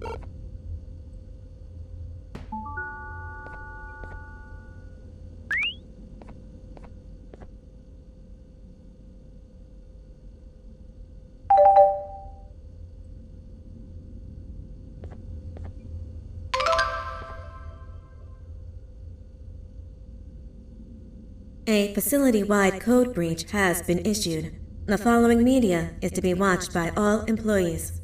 A facility-wide code breach has been issued. The following media is to be watched by all employees.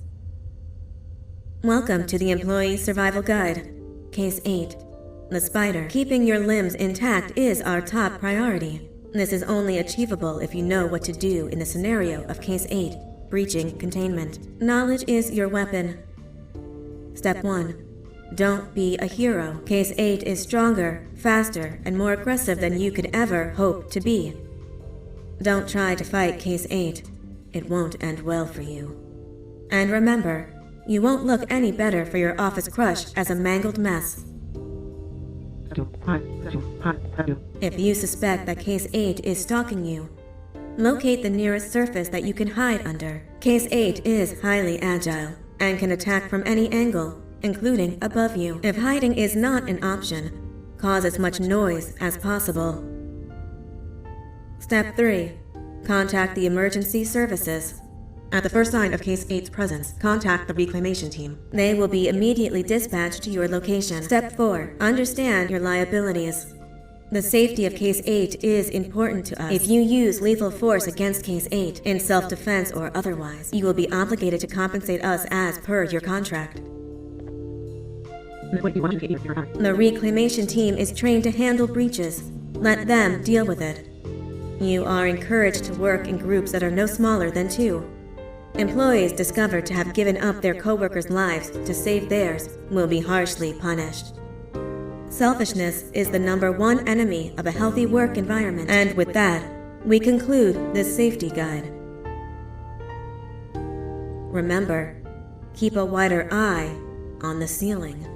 Welcome to the Employee Survival Guide, Case 8. The spider. Keeping your limbs intact is our top priority. This is only achievable if you know what to do in the scenario of Case 8, breaching containment. Knowledge is your weapon. Step 1. Don't be a hero. Case 8 is stronger, faster, and more aggressive than you could ever hope to be. Don't try to fight Case 8. It won't end well for you. And remember, you won't look any better for your office crush as a mangled mess. If you suspect that Case 8 is stalking you, locate the nearest surface that you can hide under. Case 8 is highly agile and can attack from any angle, including above you. If hiding is not an option, cause as much noise as possible. Step 3. Contact the emergency services. At the first sign of Case 8's presence, contact the reclamation team. They will be immediately dispatched to your location. Step 4. Understand your liabilities. The safety of Case 8 is important to us. If you use lethal force against Case 8, in self-defense or otherwise, you will be obligated to compensate us as per your contract. The reclamation team is trained to handle breaches. Let them deal with it. You are encouraged to work in groups that are no smaller than 2. Employees discovered to have given up their co-workers' lives to save theirs will be harshly punished. Selfishness is the #1 enemy of a healthy work environment. And with that, we conclude this safety guide. Remember, keep a wider eye on the ceiling.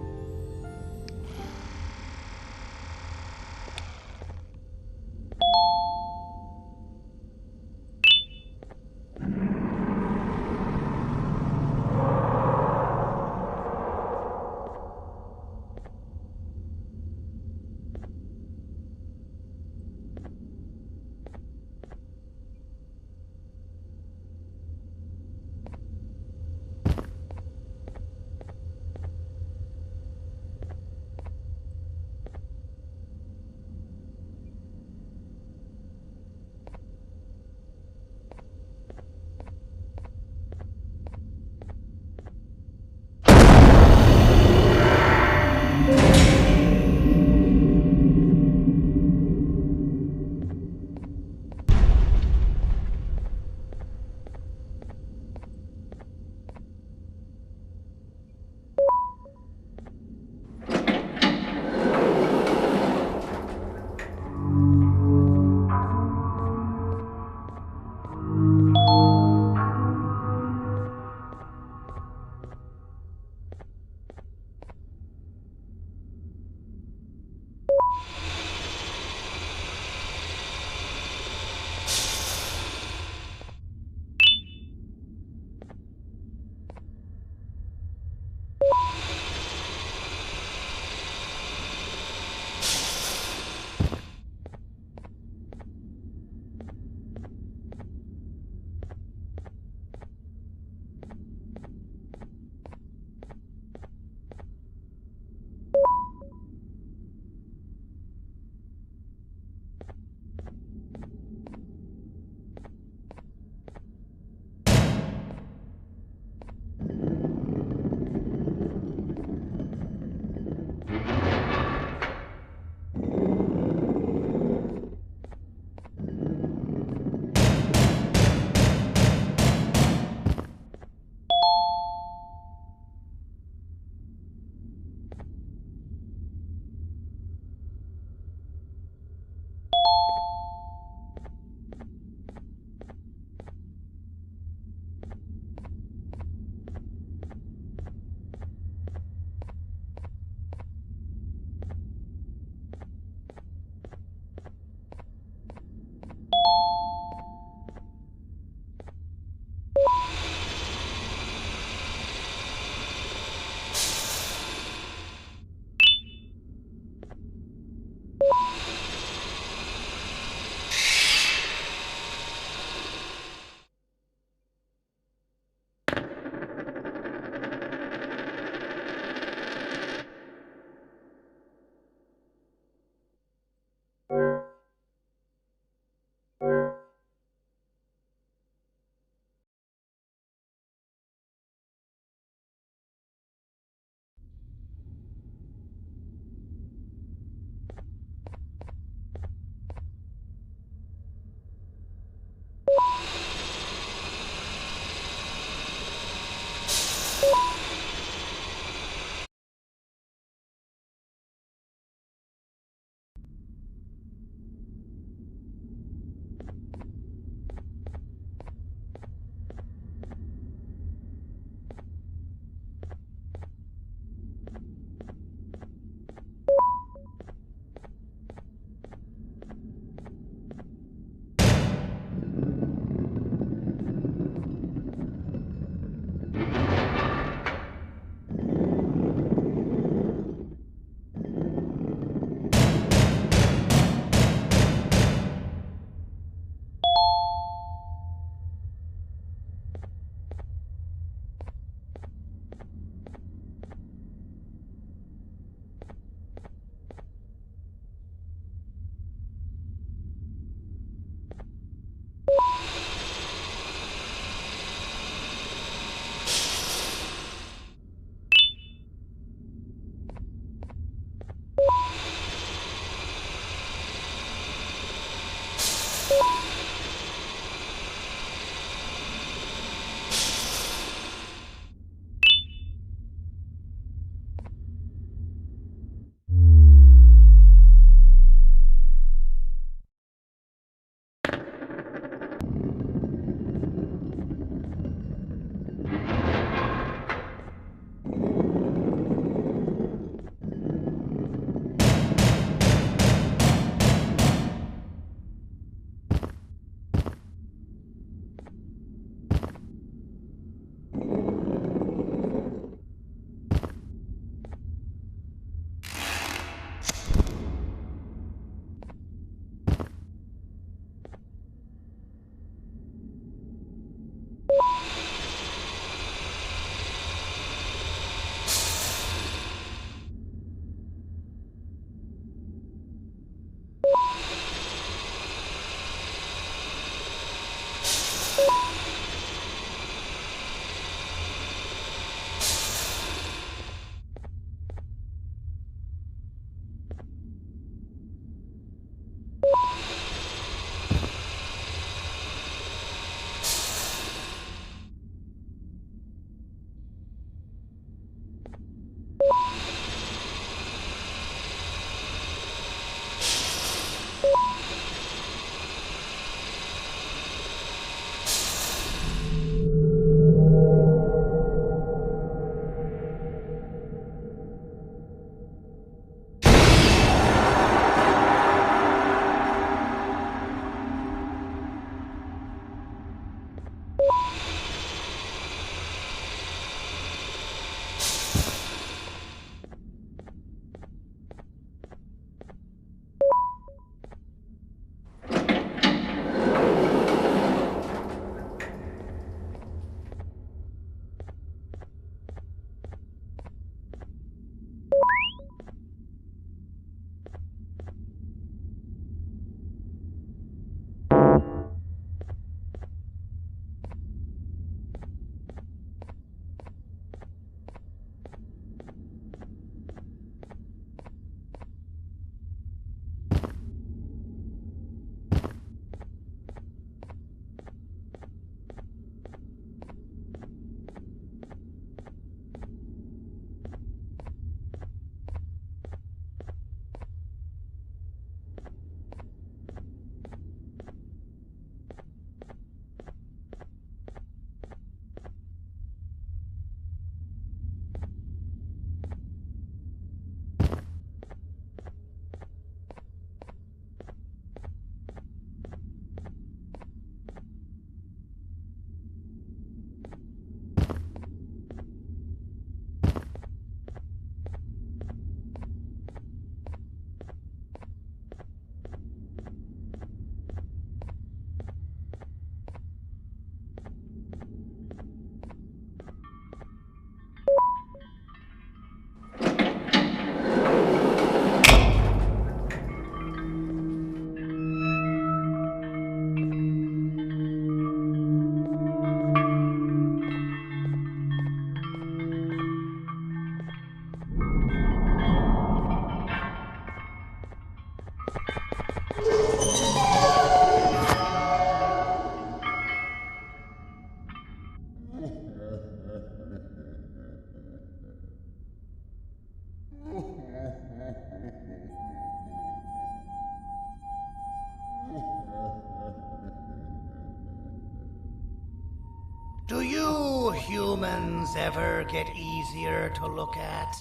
you humans ever get easier to look at?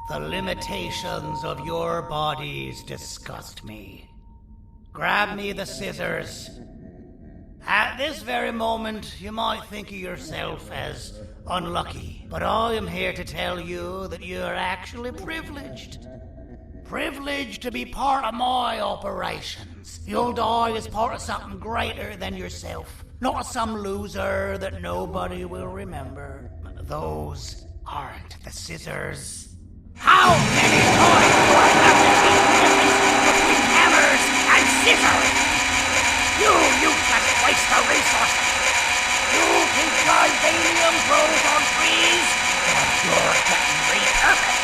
The limitations of your bodies disgust me. Grab me the scissors. At this very moment, you might think of yourself as unlucky, but I am here to tell you that you are actually privileged. Privileged to be part of my operations. You'll die as part of something greater than yourself, not as some loser that nobody will remember. Those aren't the scissors. How many times do I have to teach the difference between hammers and scissors? You useless waste of resources! You think titanium grows on trees? Well, you're getting repurposed!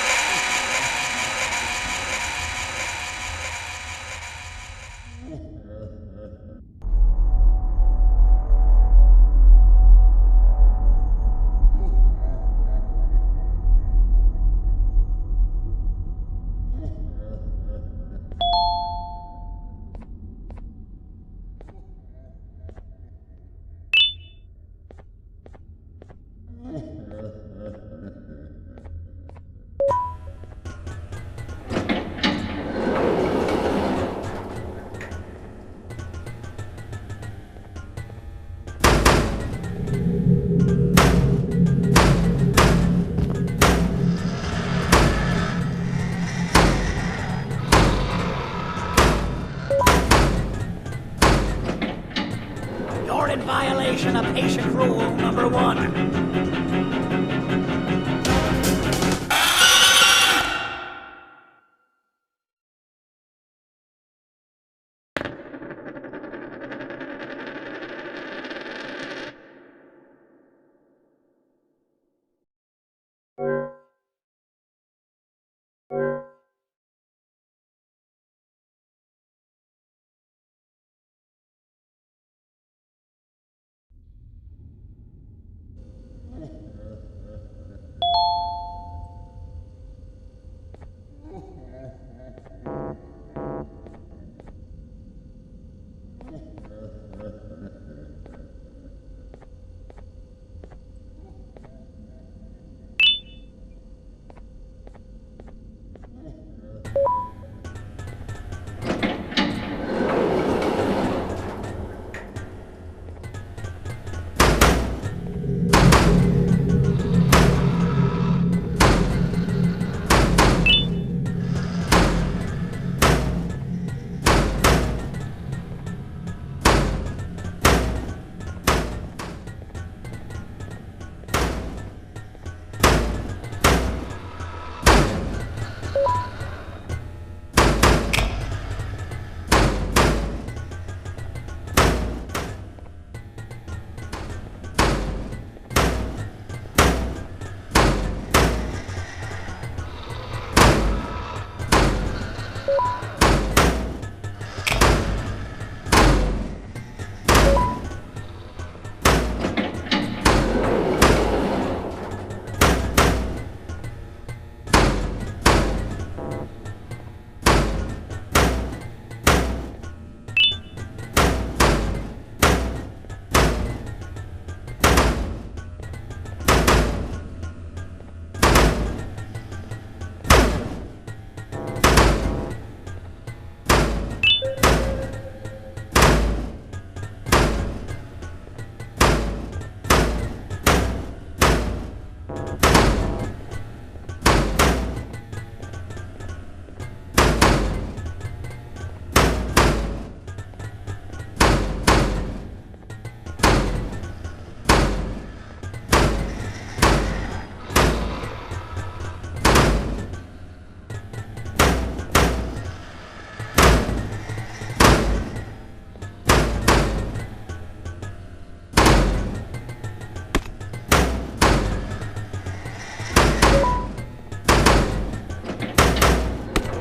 You're in violation of patient rule number 1.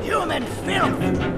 Human filth!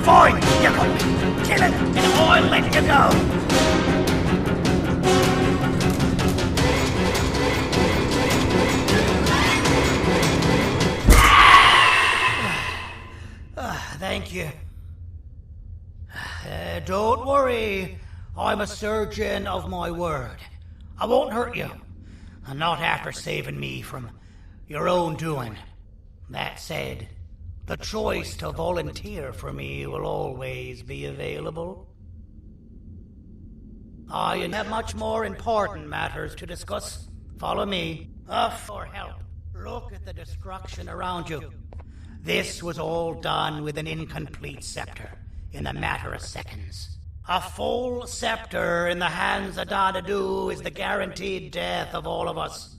Fine, you got me. Kill it, and I'll let you go. Thank you. Don't worry. I'm a surgeon of my word. I won't hurt you. And not after saving me from your own doing. That said, the choice to volunteer for me will always be available. I have much more important matters to discuss. Follow me. For help. Look at the destruction around you. This was all done with an incomplete scepter, in a matter of seconds. A full scepter in the hands of Dadadu is the guaranteed death of all of us.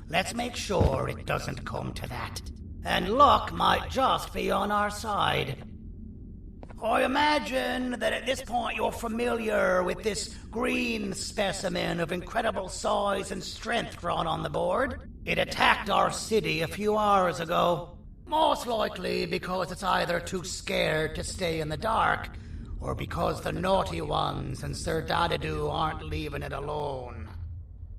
Let's make sure it doesn't come to that. And luck might just be on our side. I imagine that at this point you're familiar with this green specimen of incredible size and strength drawn on the board. It attacked our city a few hours ago. Most likely because it's either too scared to stay in the dark, or because the naughty ones and Sir Dadadu aren't leaving it alone.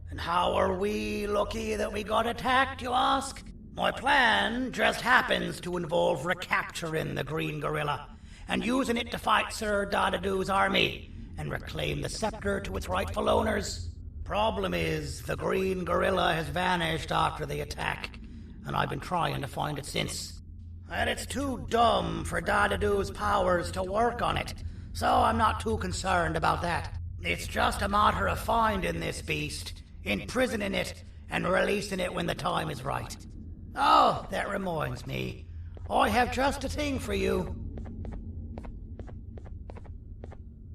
And how are we lucky that we got attacked, you ask? My plan just happens to involve recapturing the green gorilla, and using it to fight Sir Dadadu's army, and reclaim the scepter to its rightful owners. Problem is, the green gorilla has vanished after the attack, and I've been trying to find it since. And it's too dumb for Dadadu's powers to work on it, so I'm not too concerned about that. It's just a matter of finding this beast, imprisoning it, and releasing it when the time is right. Oh, that reminds me. I have just a thing for you.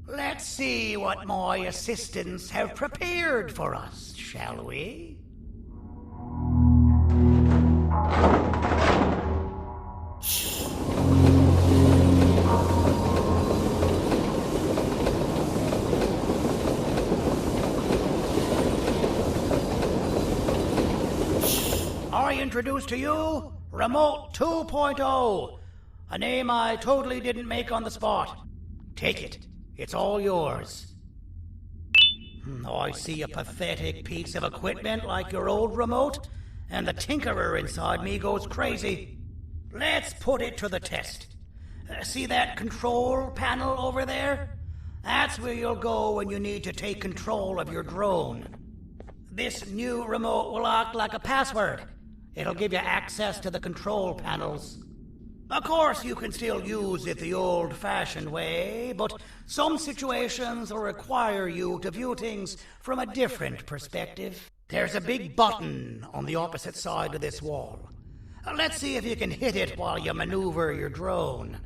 Let's see what my assistants have prepared for us, shall we? I introduce to you Remote 2.0, a name I totally didn't make on the spot. Take it. It's all yours. I see a pathetic piece of equipment like your old remote, and the tinkerer inside me goes crazy. Let's put it to the test. See that control panel over there? That's where you'll go when you need to take control of your drone. This new remote will act like a password. It'll give you access to the control panels. Of course, you can still use it the old-fashioned way, but some situations will require you to view things from a different perspective. There's a big button on the opposite side of this wall. Let's see if you can hit it while you maneuver your drone.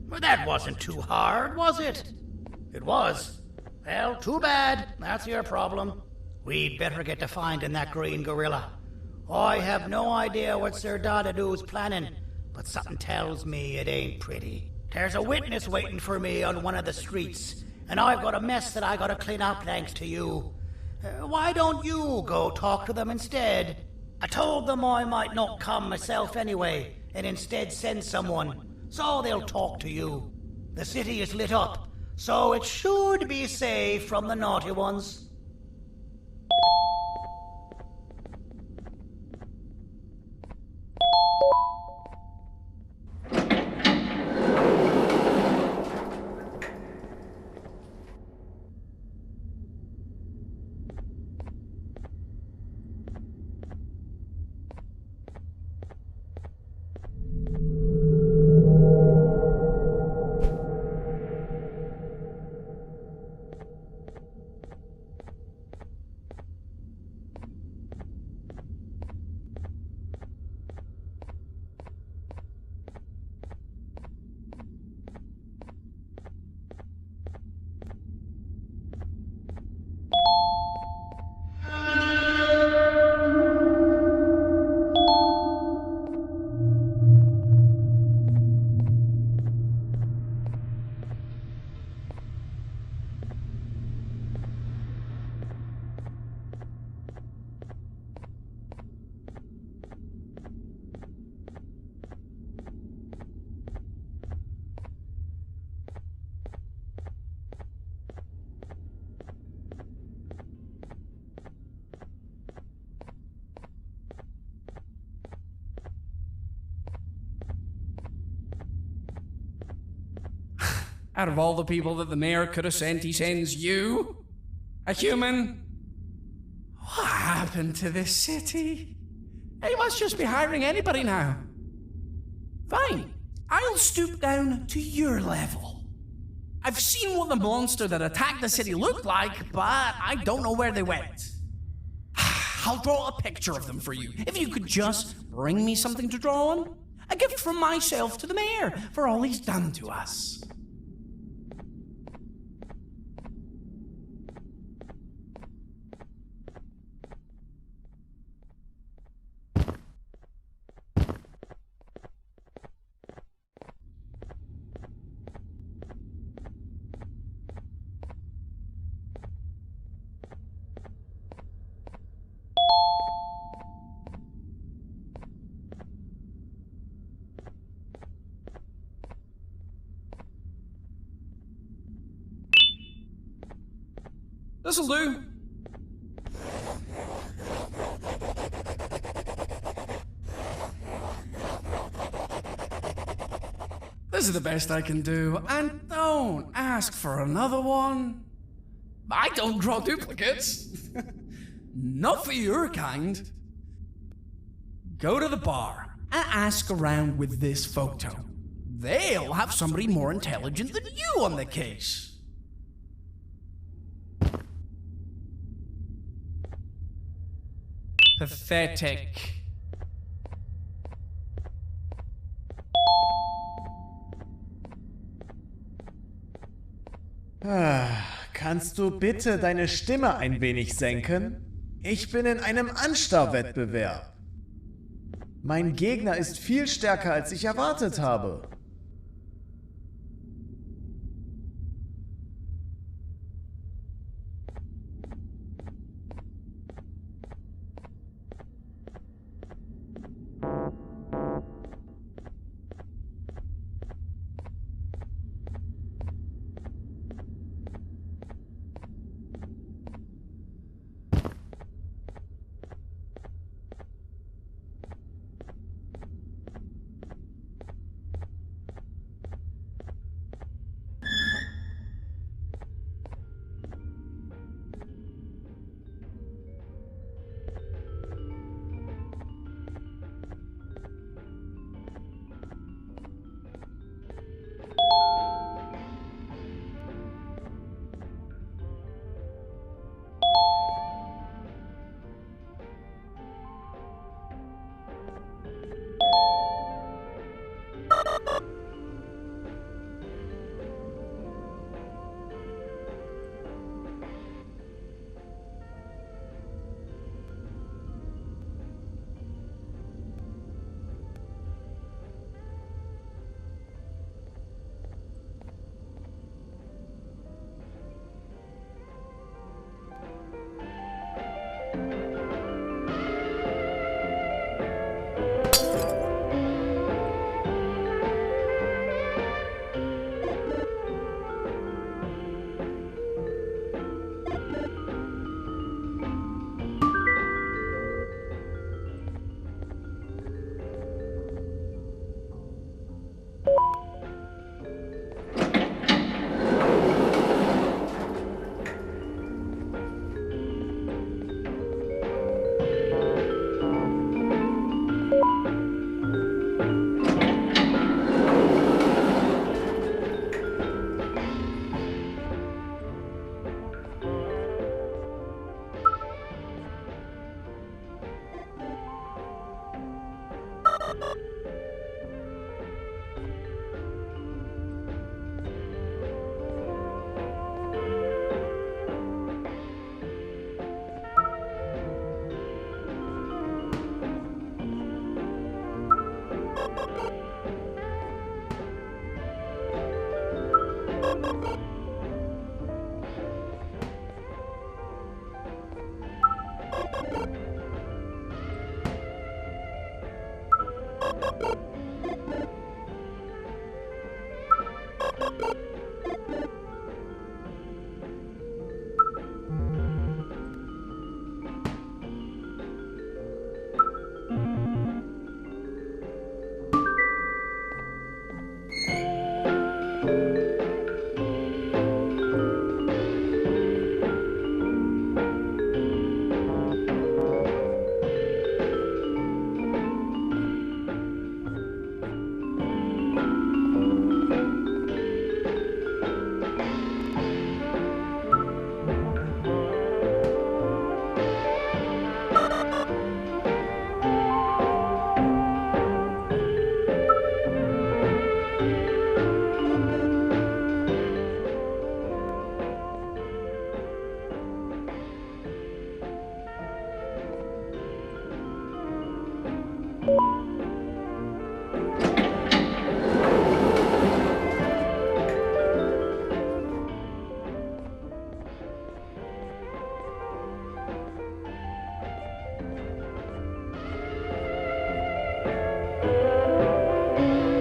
Well, that wasn't too hard, was it? It was. Well, too bad. That's your problem. We'd better get to finding that green gorilla. I have no idea what Sir Dadadu's planning, but something tells me it ain't pretty. There's a witness waiting for me on one of the streets, and I've got a mess that I gotta clean up thanks to you. Why don't you go talk to them instead? I told them I might not come myself anyway, and instead send someone, so they'll talk to you. The city is lit up, so it should be safe from the naughty ones. Out of all the people that the mayor could have sent, he sends you? A human? What happened to this city? He must just be hiring anybody now. Fine, I'll stoop down to your level. I've seen what the monster that attacked the city looked like, but I don't know where they went. I'll draw a picture of them for you, if you could just bring me something to draw on. A gift from myself to the mayor for all he's done to us. This'll do. This is the best I can do, and don't ask for another one. I don't draw duplicates. Not for your kind. Go to the bar and ask around with this photo. They'll have somebody more intelligent than you on the case. Pathetic. Kannst du bitte deine Stimme ein wenig senken? Ich bin in einem Anstarrwettbewerb. Mein Gegner ist viel stärker, als ich erwartet habe.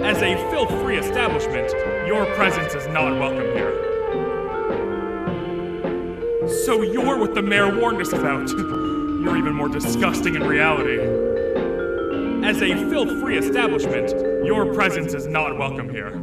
As a filth-free establishment, your presence is not welcome here. So you're what the mayor warned us about. You're even more disgusting in reality. As a filth-free establishment, your presence is not welcome here.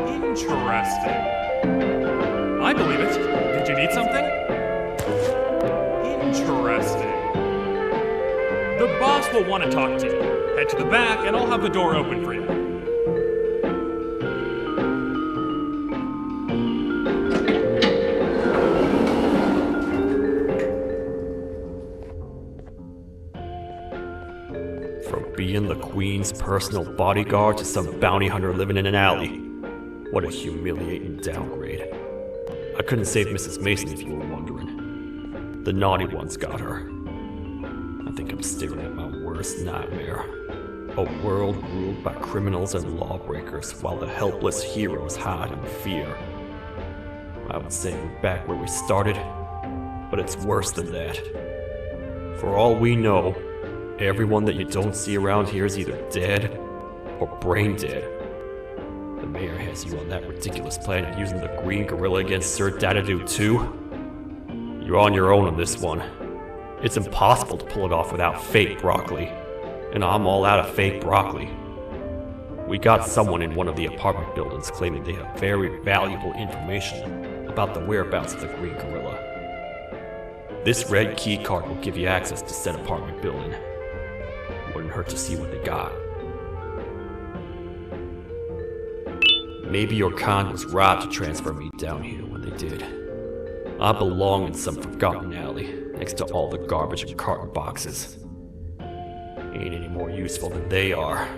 Interesting. I believe it. Did you need something? Interesting. The boss will want to talk to you. Head to the back and I'll have the door open for you. From being the Queen's personal bodyguard to some bounty hunter living in an alley. What a humiliating downgrade. I couldn't save Mrs. Mason if you were wondering. The naughty ones got her. I think I'm staring at my worst nightmare. A world ruled by criminals and lawbreakers while the helpless heroes hide in fear. I would say we're back where we started, but it's worse than that. For all we know, everyone that you don't see around here is either dead or brain dead. The mayor has you on that ridiculous planet using the green gorilla against Sir Dadadoo too? You're on your own on this one. It's impossible to pull it off without fake broccoli. And I'm all out of fake broccoli. We got someone in one of the apartment buildings claiming they have very valuable information about the whereabouts of the green gorilla. This red key card will give you access to said apartment building. Wouldn't hurt to see what they got. Maybe your kind was right to transfer me down here when they did. I belong in some forgotten alley, next to all the garbage and carton boxes. Ain't any more useful than they are.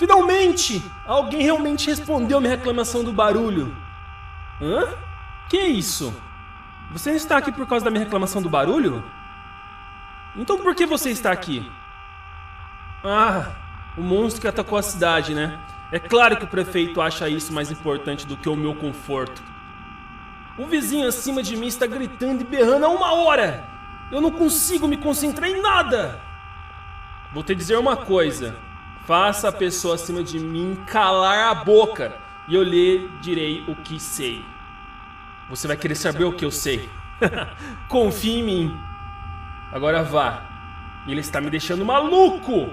Finalmente! Alguém realmente respondeu minha reclamação do barulho. Hã? Que é isso? Você não está aqui por causa da minha reclamação do barulho? Então por que você está aqui? Ah, o monstro que atacou a cidade, né? É claro que o prefeito acha isso mais importante do que o meu conforto. O vizinho acima de mim está gritando e berrando há 1 hora! Eu não consigo me concentrar em nada! Vou te dizer uma coisa. Faça a pessoa acima de mim calar a boca e eu lhe direi o que sei. Você vai querer saber o que eu sei. Confie em mim. Agora vá. Ele está me deixando maluco!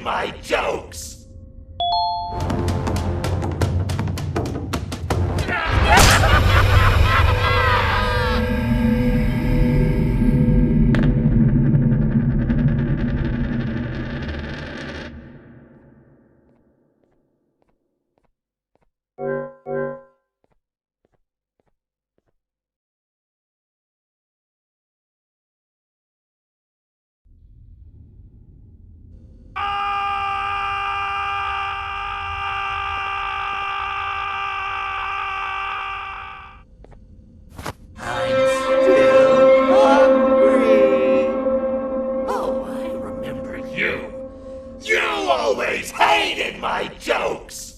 My jokes! My jokes!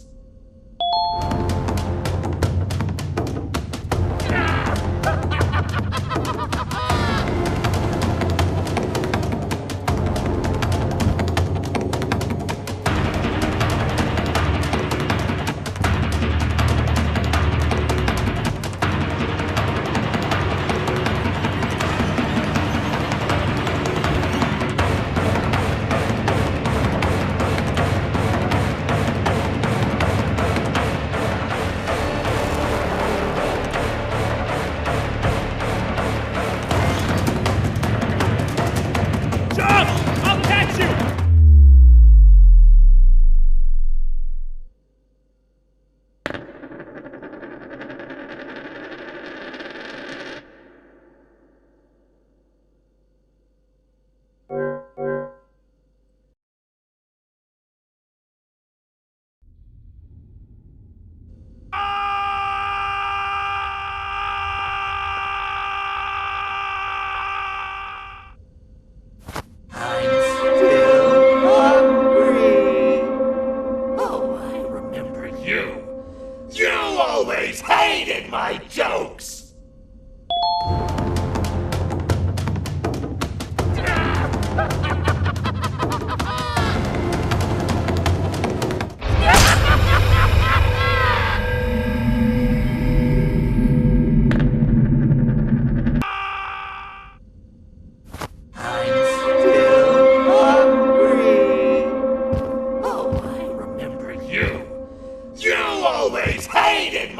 My jokes!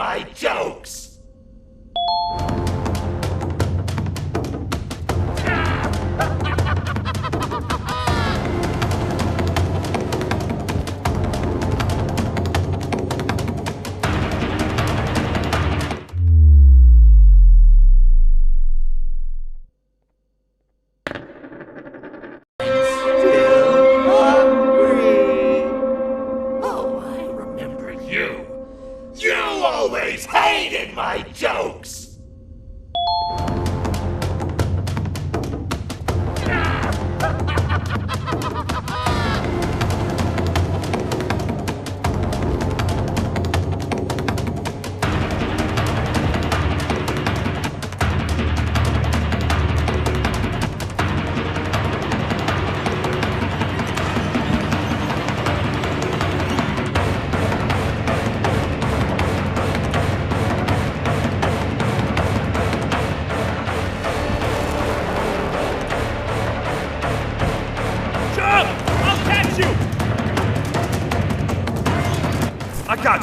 My jokes! Always hated my jokes!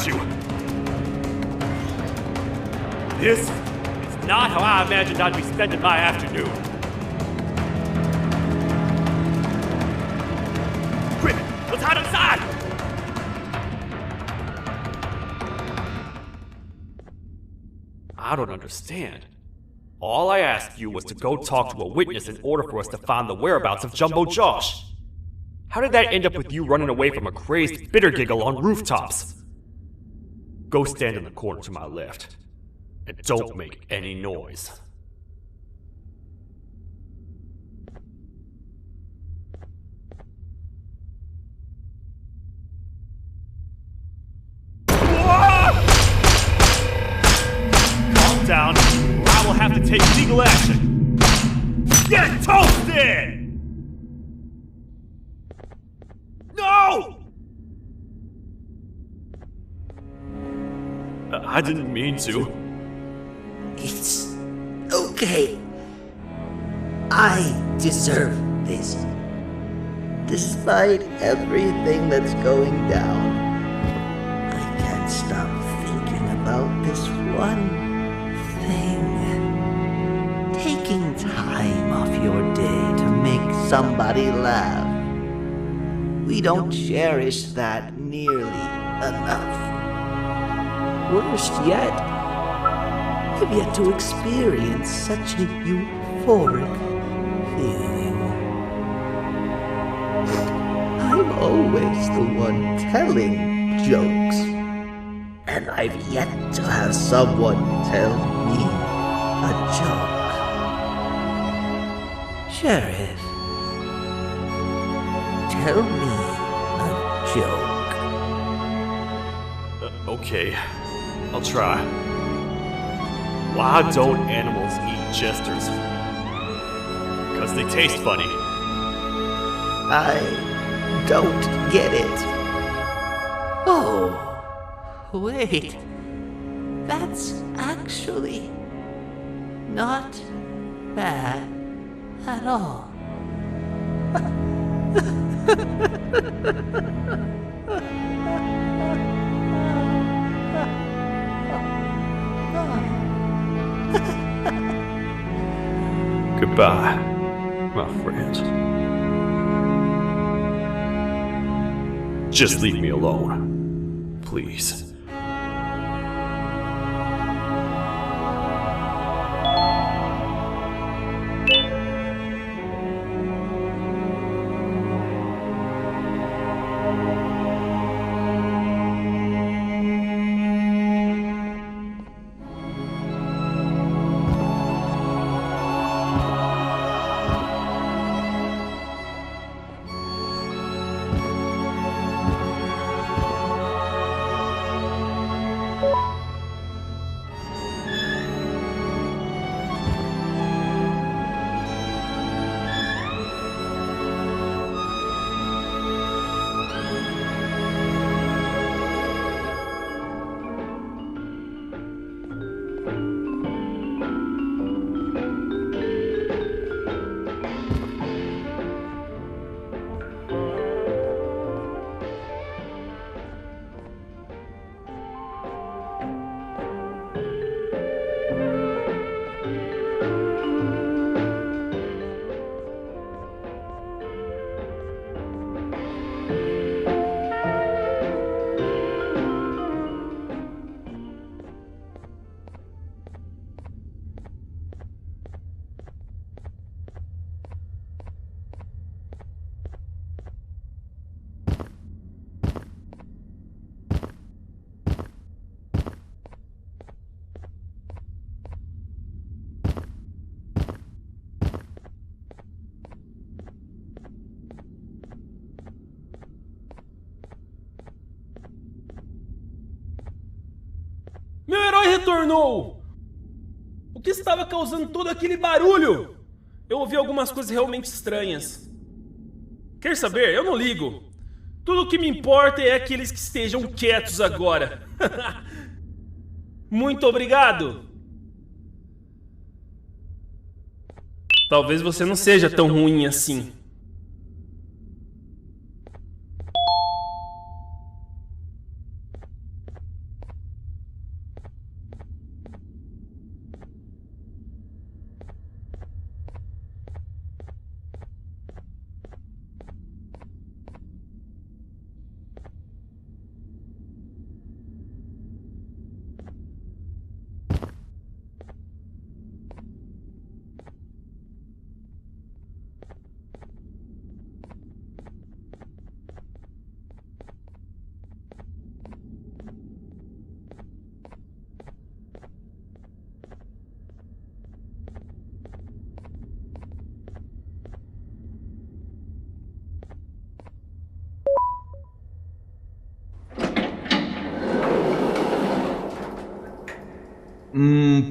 you! This is not how I imagined I'd be spending my afternoon. Quick, let's hide inside! I don't understand. All I asked you was to go talk to a witness in order for us to find the whereabouts of Jumbo Josh. How did that end up with you running away from a crazed bitter giggle on rooftops? Go stand in the corner to my left. And don't make any noise. Calm down, or I will have to take legal action. Get toasted! No! I didn't mean to. It's okay. I deserve this. Despite everything that's going down, I can't stop thinking about this one thing. Taking time off your day to make somebody laugh. We don't cherish that nearly enough. Worst yet, I've yet to experience such a euphoric feeling. I'm always the one telling jokes, and I've yet to have someone tell me a joke. Sheriff, tell me a joke. Okay, I'll try. Why don't animals eat jesters? Because they taste funny. I don't get it. Oh, wait. That's actually not bad at all. Goodbye, my friend. Just leave me alone, please. Meu herói retornou! O que estava causando todo aquele barulho? Eu ouvi algumas coisas realmente estranhas. Quer saber? Eu não ligo. Tudo o que me importa é que eles que estejam quietos agora. Muito obrigado! Talvez você não seja tão ruim assim.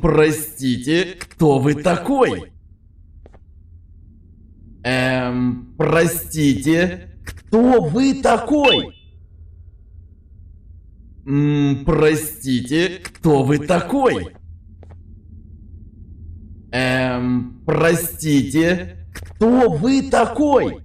Простите, кто вы такой? Простите, кто вы такой? Простите, кто вы такой? Простите, кто вы такой?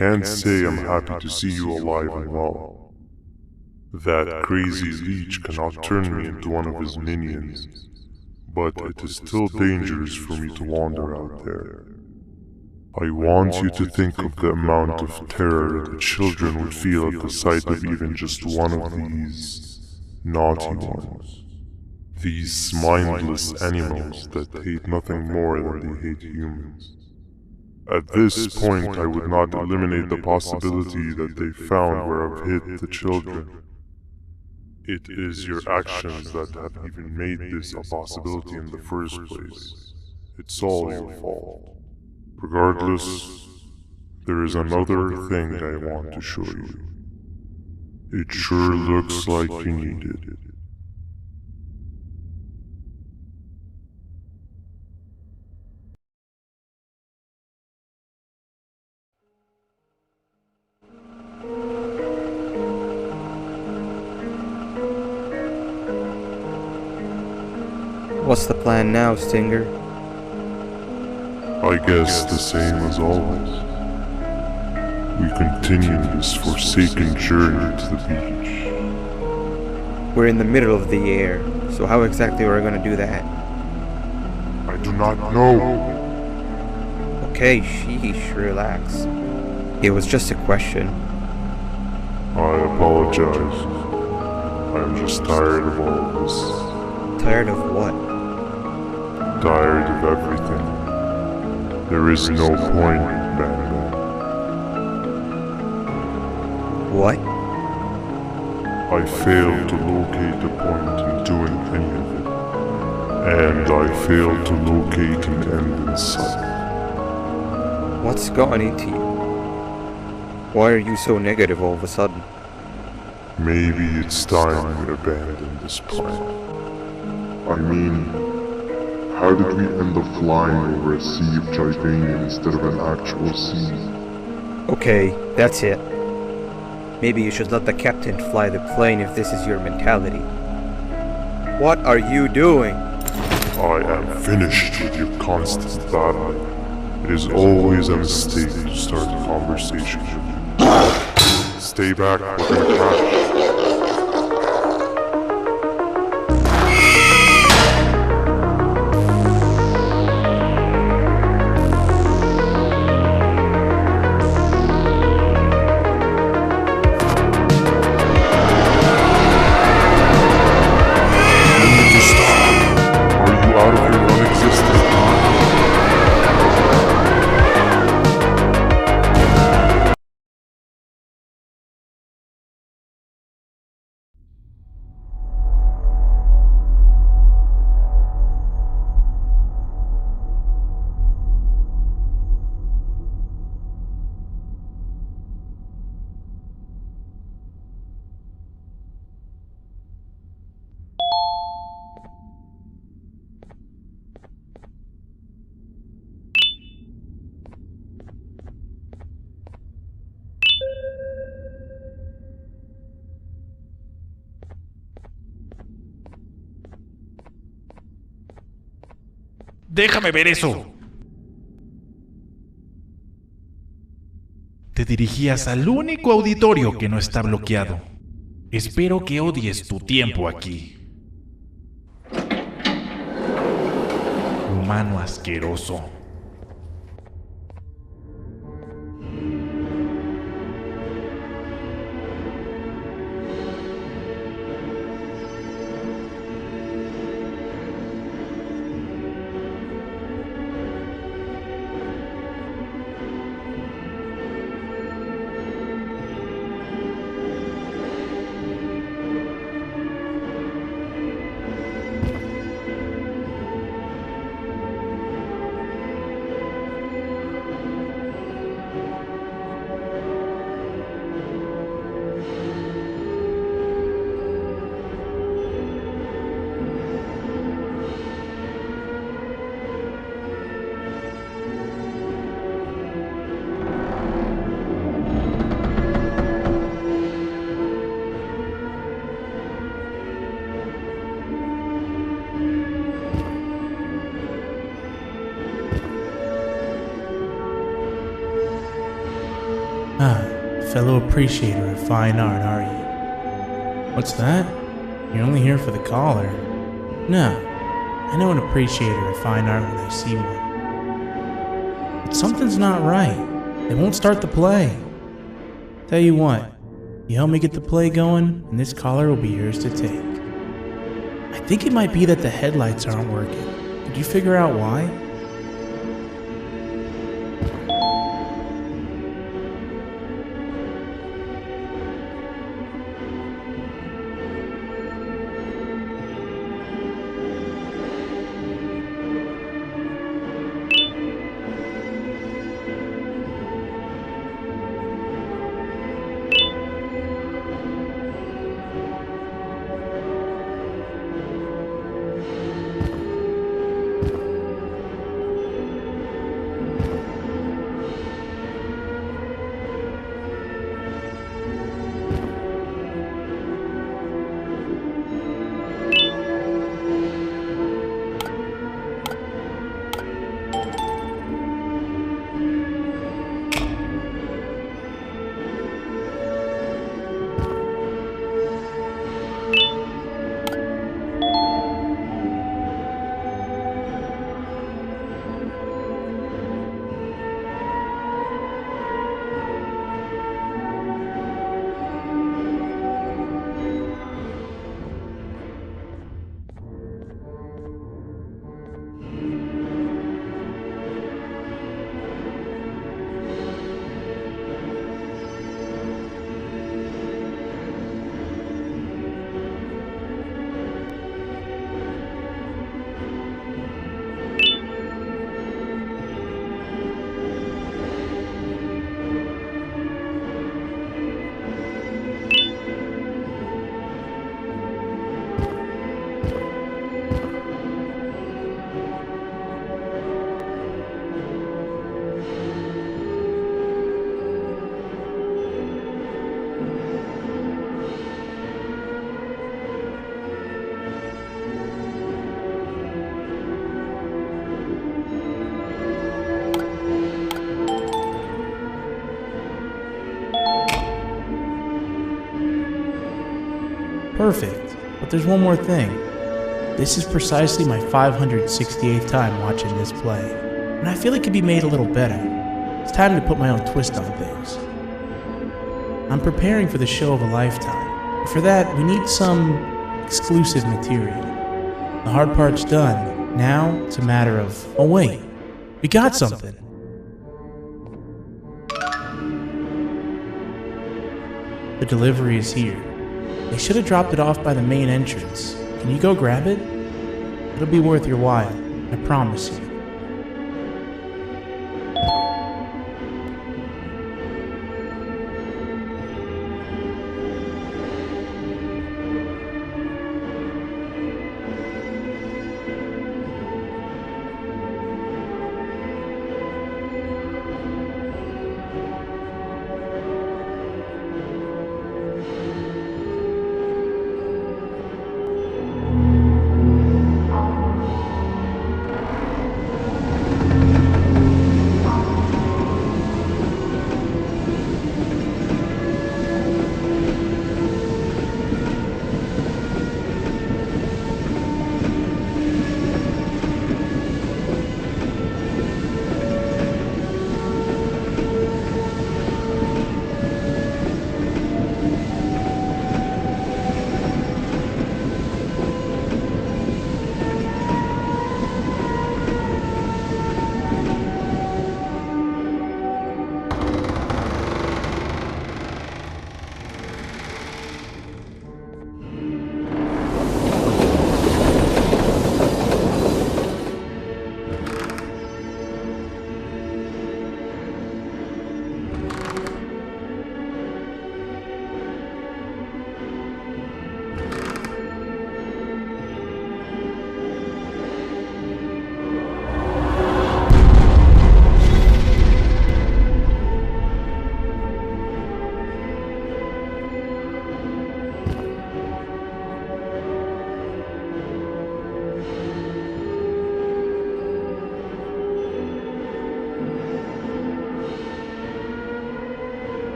Can't say I'm happy to see you alive and well. That crazy leech cannot turn me into one of his minions, but it is still dangerous for me to wander out there. I want you to think of the amount of terror that children would feel at the sight of even just one of these naughty ones. These mindless animals that hate nothing more than they hate humans. At this point, I would not eliminate the possibility that they found where I've hid the children. It is your actions that have even made this a possibility in the first place. It's all your fault. Regardless, there is another thing I want to show you. It sure looks like you need it. What's the plan now, Stinger? I guess the same as always. We continue this forsaken journey to the beach. We're in the middle of the air, so how exactly are we gonna do that? I do not know. Okay, sheesh, relax. It was just a question. I apologize. I'm just tired of all of this. Tired of what? Tired of everything. There is no point, Banban. What? I failed to locate the point in doing any of it. And I failed to locate an end in sight. What's gotten into you? Why are you so negative all of a sudden? Maybe it's time we abandon this plan. I mean, how did we end up flying over a sea of Jivania instead of an actual sea? Okay, that's it. Maybe you should let the captain fly the plane if this is your mentality. What are you doing? I am finished with your constant battling. It is always a mistake to start a conversation. Stay back, we're gonna crash. Déjame ver eso. Te dirigías al único auditorio que no está bloqueado. Espero que odies tu tiempo aquí. Humano asqueroso. Fellow appreciator of fine art, are you? What's that? You're only here for the collar. No, I know an appreciator of fine art when I see one. But something's not right. They won't start the play. Tell you what, you help me get the play going, and this collar will be yours to take. I think it might be that the headlights aren't working. Did you figure out why? Perfect. But there's one more thing. This is precisely my 568th time watching this play, and I feel it could be made a little better. It's time to put my own twist on things. I'm preparing for the show of a lifetime. For that, we need some exclusive material. The hard part's done. Now, it's a matter of... Oh wait, we got something. The delivery is here. They should have dropped it off by the main entrance. Can you go grab it? It'll be worth your while, I promise you.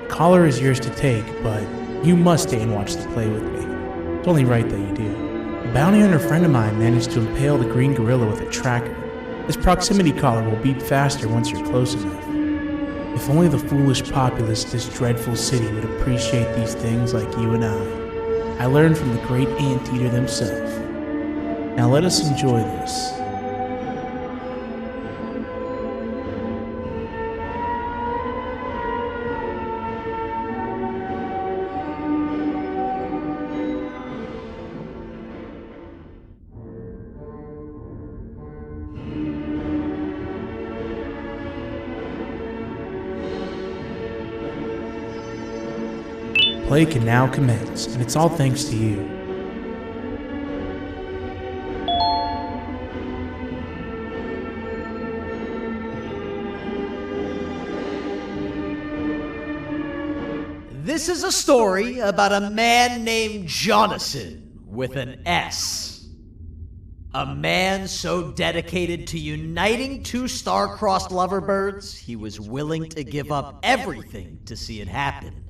Collar is yours to take, but you must stay and watch the play with me. It's only right that you do. A bounty hunter friend of mine managed to impale the green gorilla with a tracker. This proximity collar will beat faster once you're close enough. If only the foolish populace of this dreadful city would appreciate these things like you and I. I learned from the great anteater himself. Now let us enjoy this. Play can now commence, and it's all thanks to you. This is a story about a man named Jonathan with an S. A man so dedicated to uniting two star-crossed loverbirds, he was willing to give up everything to see it happen.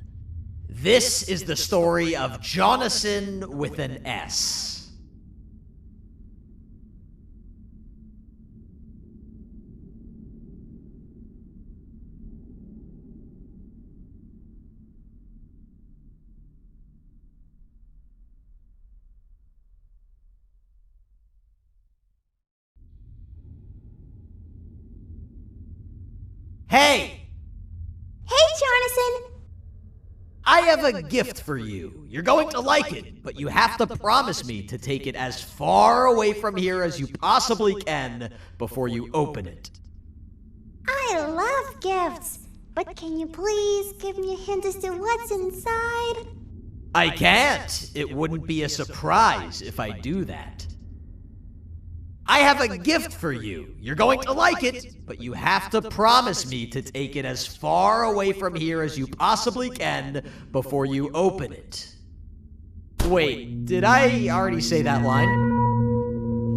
This is the story of Jonathan with an S. Hey! Hey, Jonathan! I have a gift for you. You're going to like it, but you have to promise me to take it as far away from here as you possibly can before you open it. I love gifts, but can you please give me a hint as to what's inside? I can't. It wouldn't be a surprise if I do that. I have a gift for you. You're going to like it, but you have to promise me to take it as far away from here as you possibly can before you open it. Wait, did I already say that line?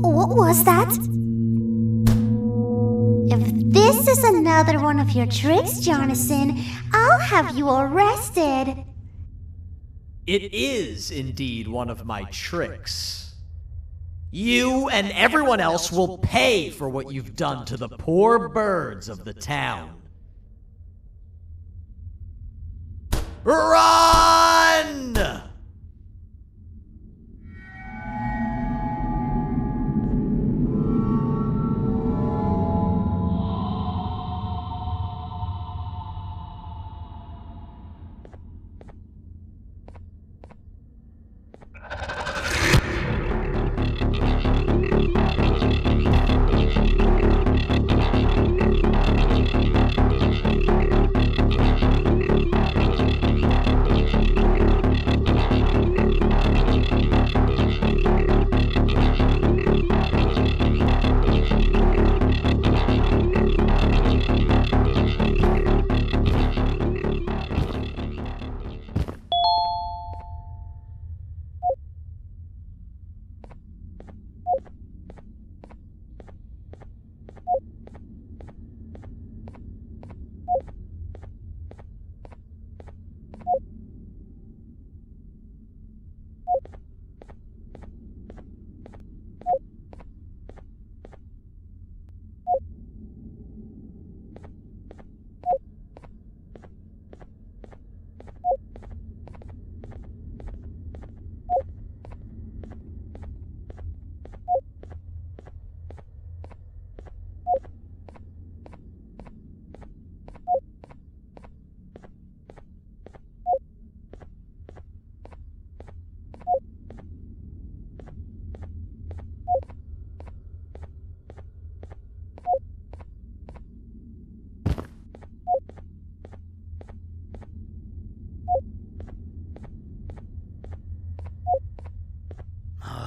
What was that? If this is another one of your tricks, Jonathan, I'll have you arrested. It is indeed one of my tricks. You and everyone else will pay for what you've done to the poor birds of the town. Run!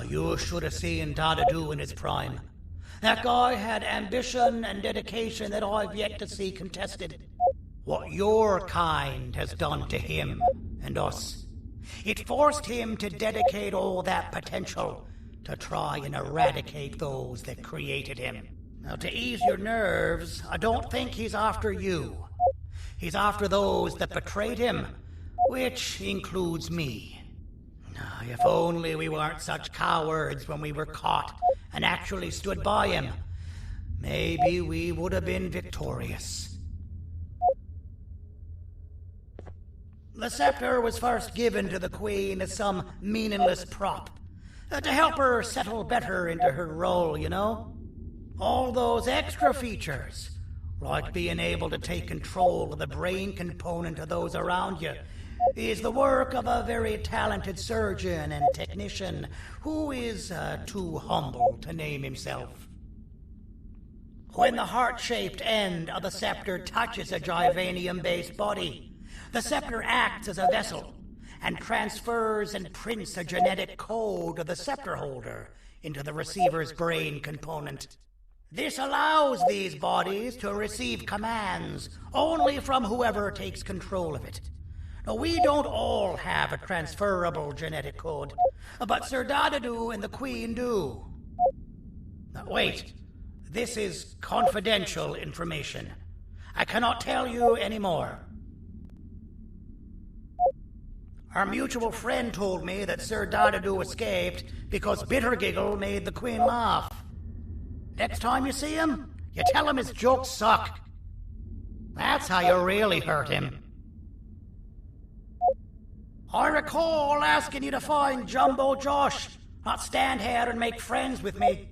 You should have seen Dadadu in his prime. That guy had ambition and dedication that I've yet to see contested. What your kind has done to him and us. It forced him to dedicate all that potential to try and eradicate those that created him. Now, to ease your nerves, I don't think he's after you. He's after those that betrayed him, which includes me. If only we weren't such cowards when we were caught and actually stood by him, maybe we would have been victorious. The scepter was first given to the Queen as some meaningless prop, to help her settle better into her role, you know? All those extra features, like being able to take control of the brain component of those around you, is the work of a very talented surgeon and technician who is too humble to name himself. When the heart-shaped end of the scepter touches a Givanium-based body, the scepter acts as a vessel and transfers and prints a genetic code of the scepter holder into the receiver's brain component. This allows these bodies to receive commands only from whoever takes control of it. Now, we don't all have a transferable genetic code, but Sir Dadadu and the Queen do. Now, wait, this is confidential information. I cannot tell you any more. Our mutual friend told me that Sir Dadadu escaped because Bittergiggle made the Queen laugh. Next time you see him, you tell him his jokes suck. That's how you really hurt him. I recall asking you to find Jumbo Josh, not stand here and make friends with me.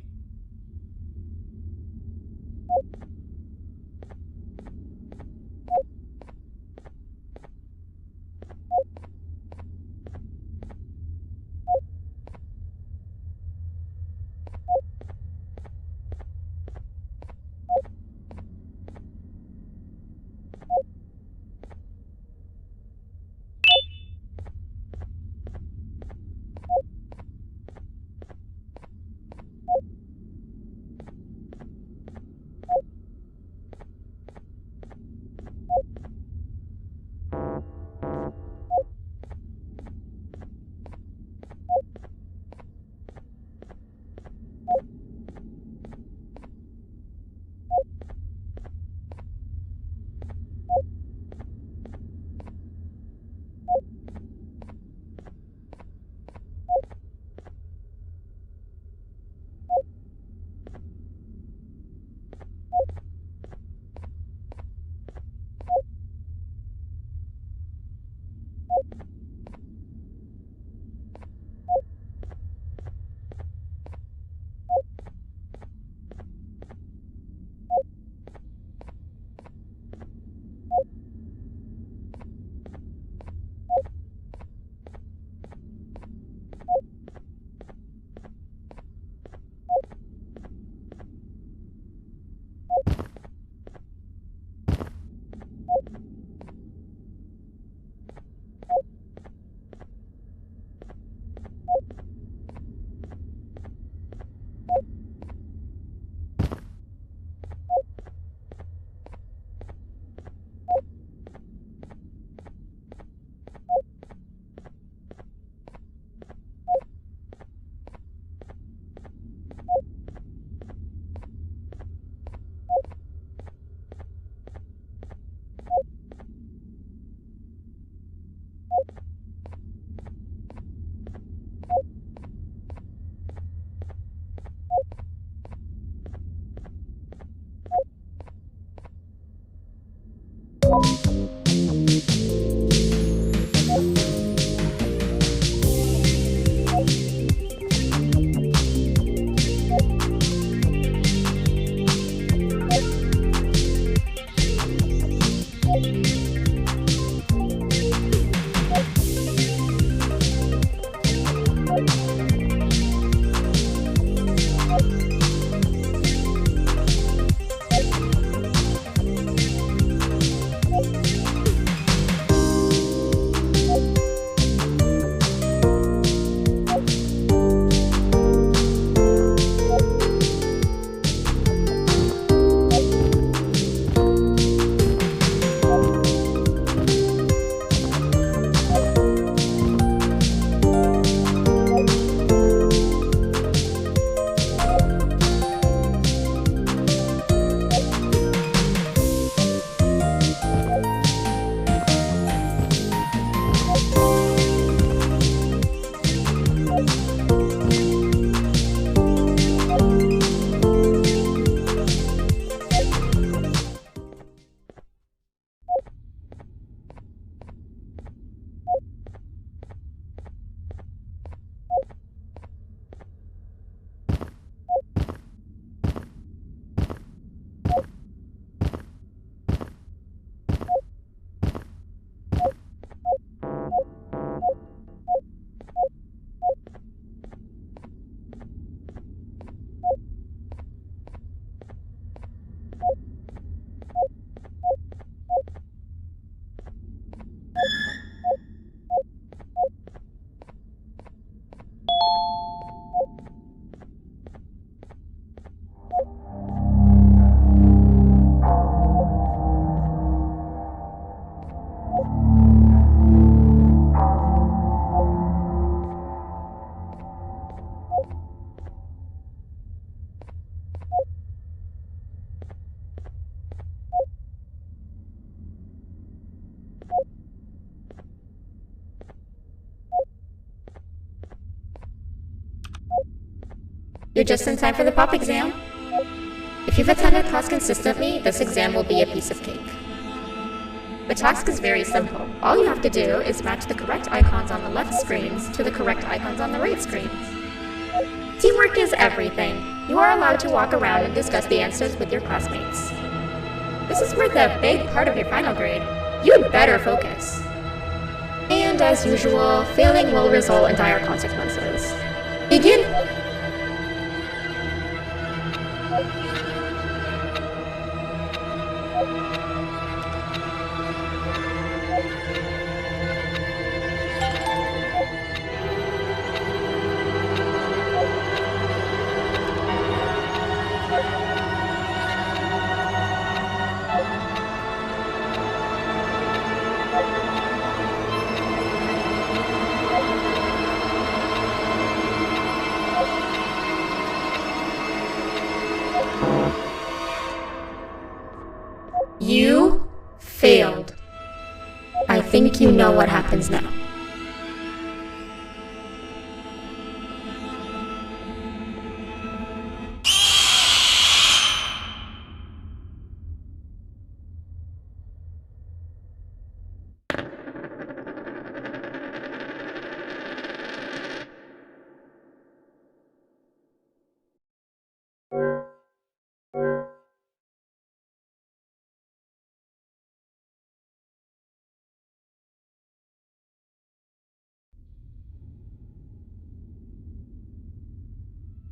You're just in time for the pop exam. If you've attended class consistently, this exam will be a piece of cake. The task is very simple. All you have to do is match the correct icons on the left screens to the correct icons on the right screens. Teamwork is everything. You are allowed to walk around and discuss the answers with your classmates. This is worth a big part of your final grade. You'd better focus. And as usual, failing will result in dire consequences. Begin! You failed. I think you know what happens now.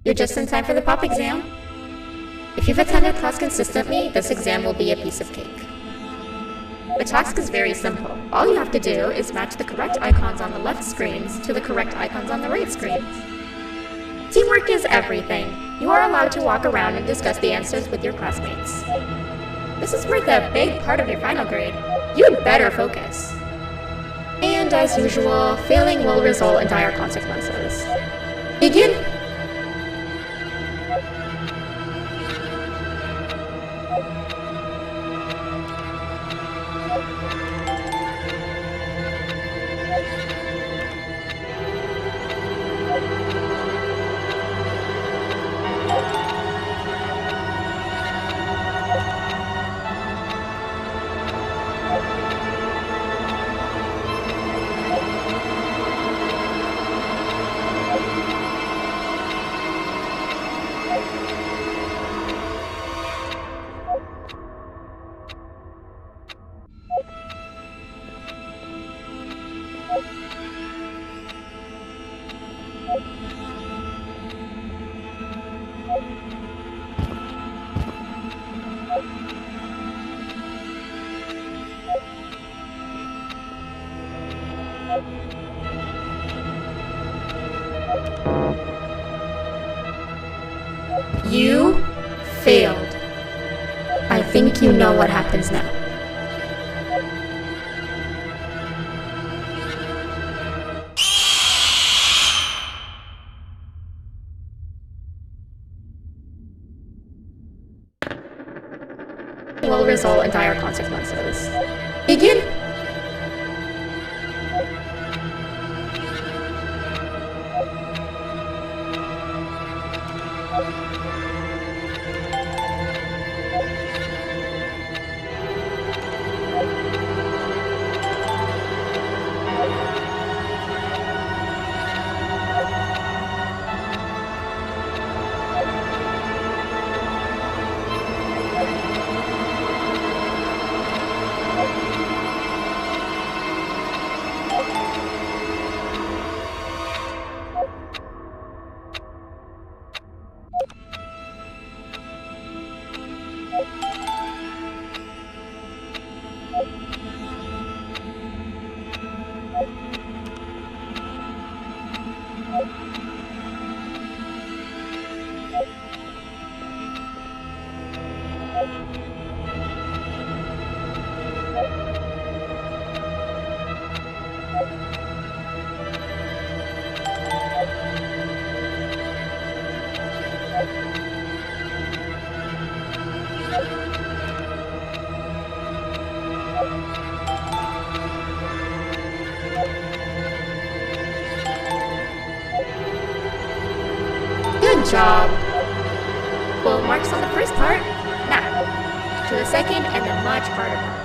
You're just in time for the pop exam. If you've attended class consistently, this exam will be a piece of cake. The task is very simple. All you have to do is match the correct icons on the left screens to the correct icons on the right screens. Teamwork is everything. You are allowed to walk around and discuss the answers with your classmates. This is worth a big part of your final grade. You'd better focus. And as usual, failing will result in dire consequences. Begin! You failed. I think you know what happens now. Will result in dire consequences. Begin. Good job. Well, marks on the first part. Now, to the second and the much harder part.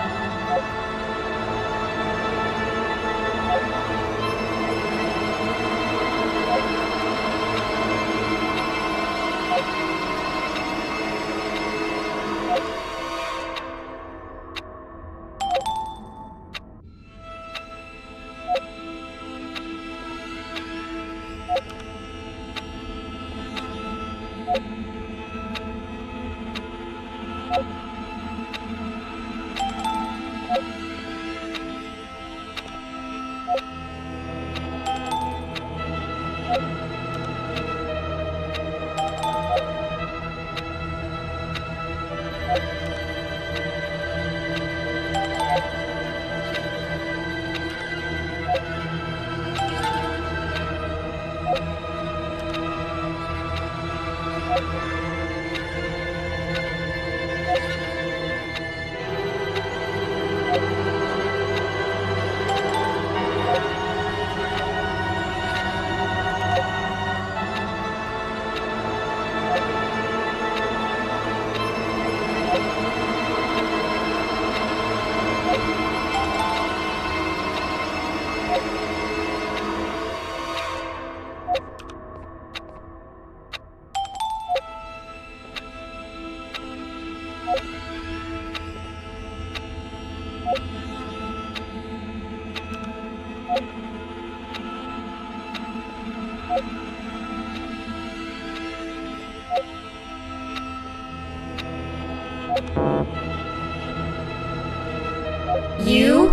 You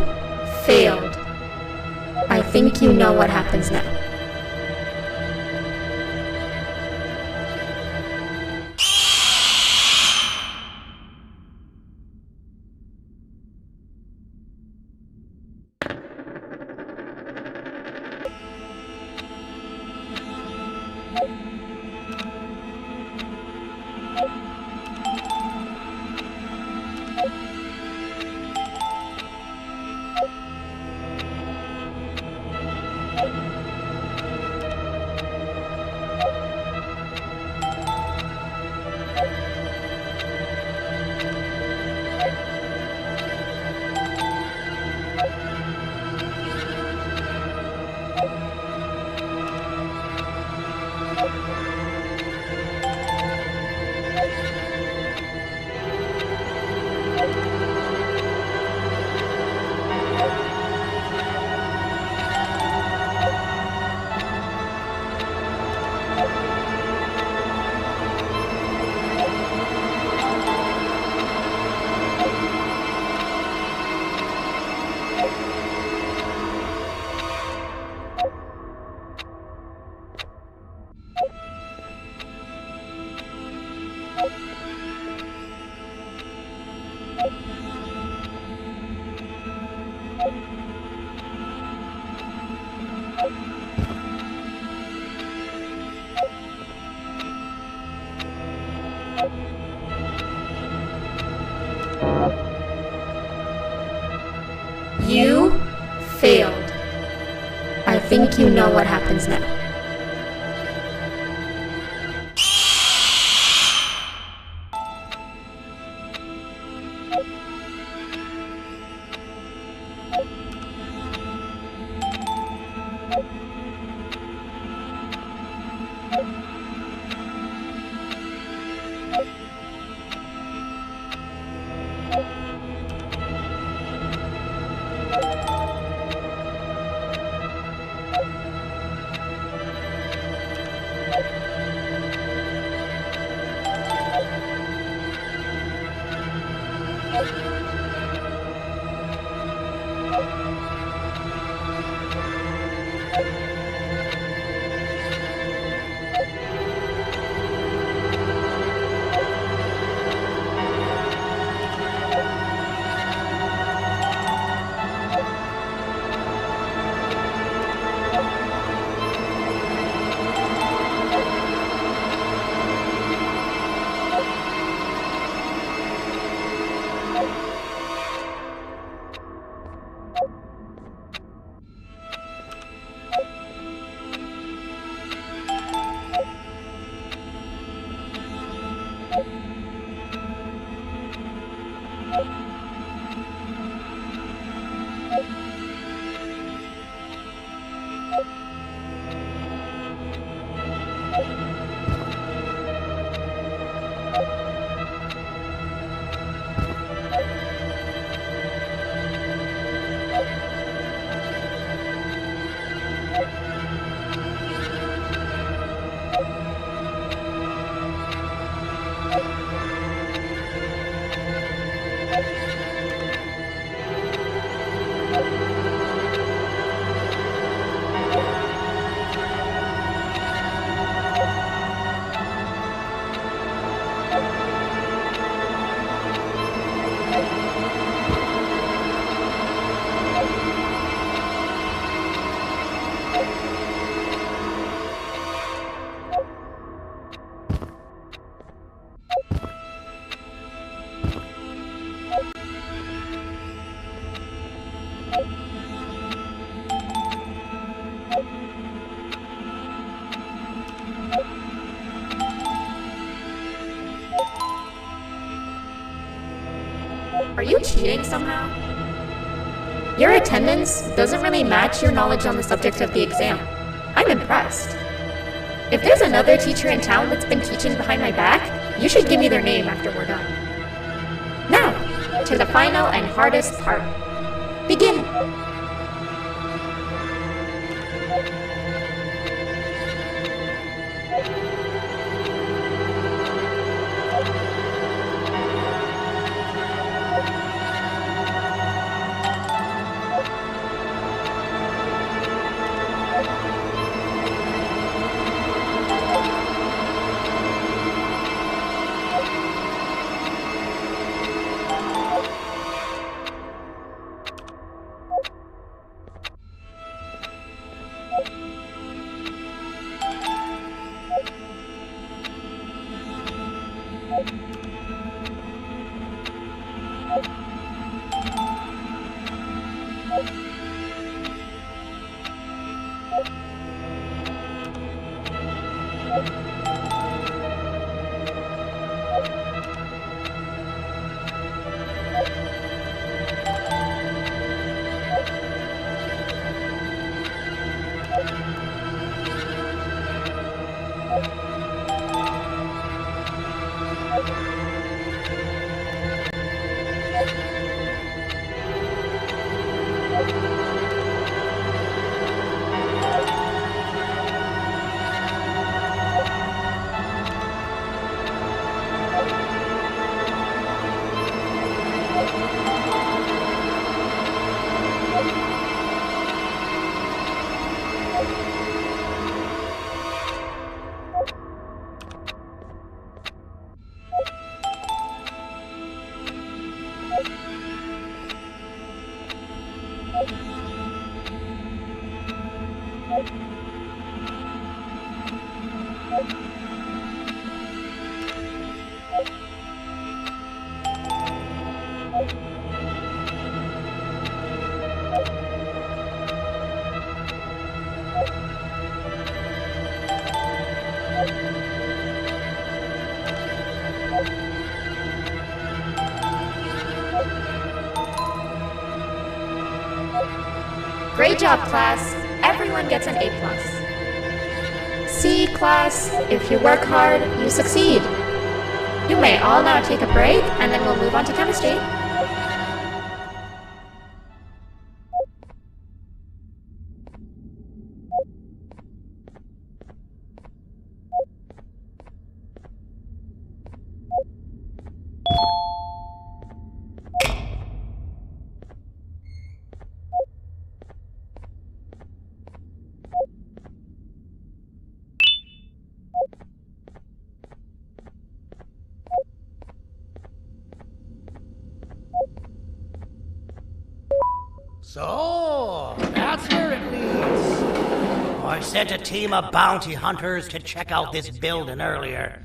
failed. I think you know what happens now. You failed. I think you know what happens now. Are you cheating somehow? Your attendance doesn't really match your knowledge on the subject of the exam. I'm impressed. If there's another teacher in town that's been teaching behind my back, you should give me their name after we're done. Now, to the final and hardest part. Begin! Great job, class. Everyone gets an A+. See, class, if you work hard, you succeed. You may all now take a break, and then we'll move on to chemistry. So, that's where it leads. I sent a team of bounty hunters to check out this building earlier.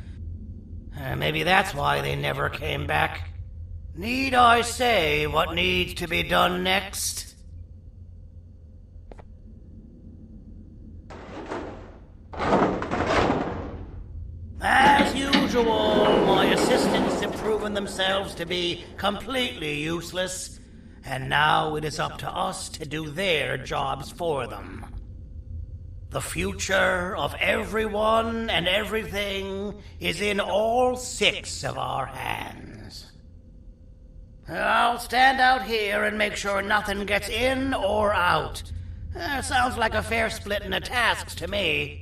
Maybe that's why they never came back. Need I say what needs to be done next? As usual, my assistants have proven themselves to be completely useless, and now it is up to us to do their jobs for them. The future of everyone and everything is in all 6 of our hands. I'll stand out here and make sure nothing gets in or out. Sounds like a fair splitting of tasks to me.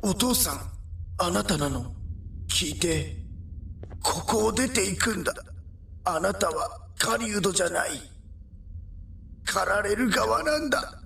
お父さん、あなたなの？聞いて。ここを出ていくんだ。あなたは狩人じゃない。狩られる側なんだ。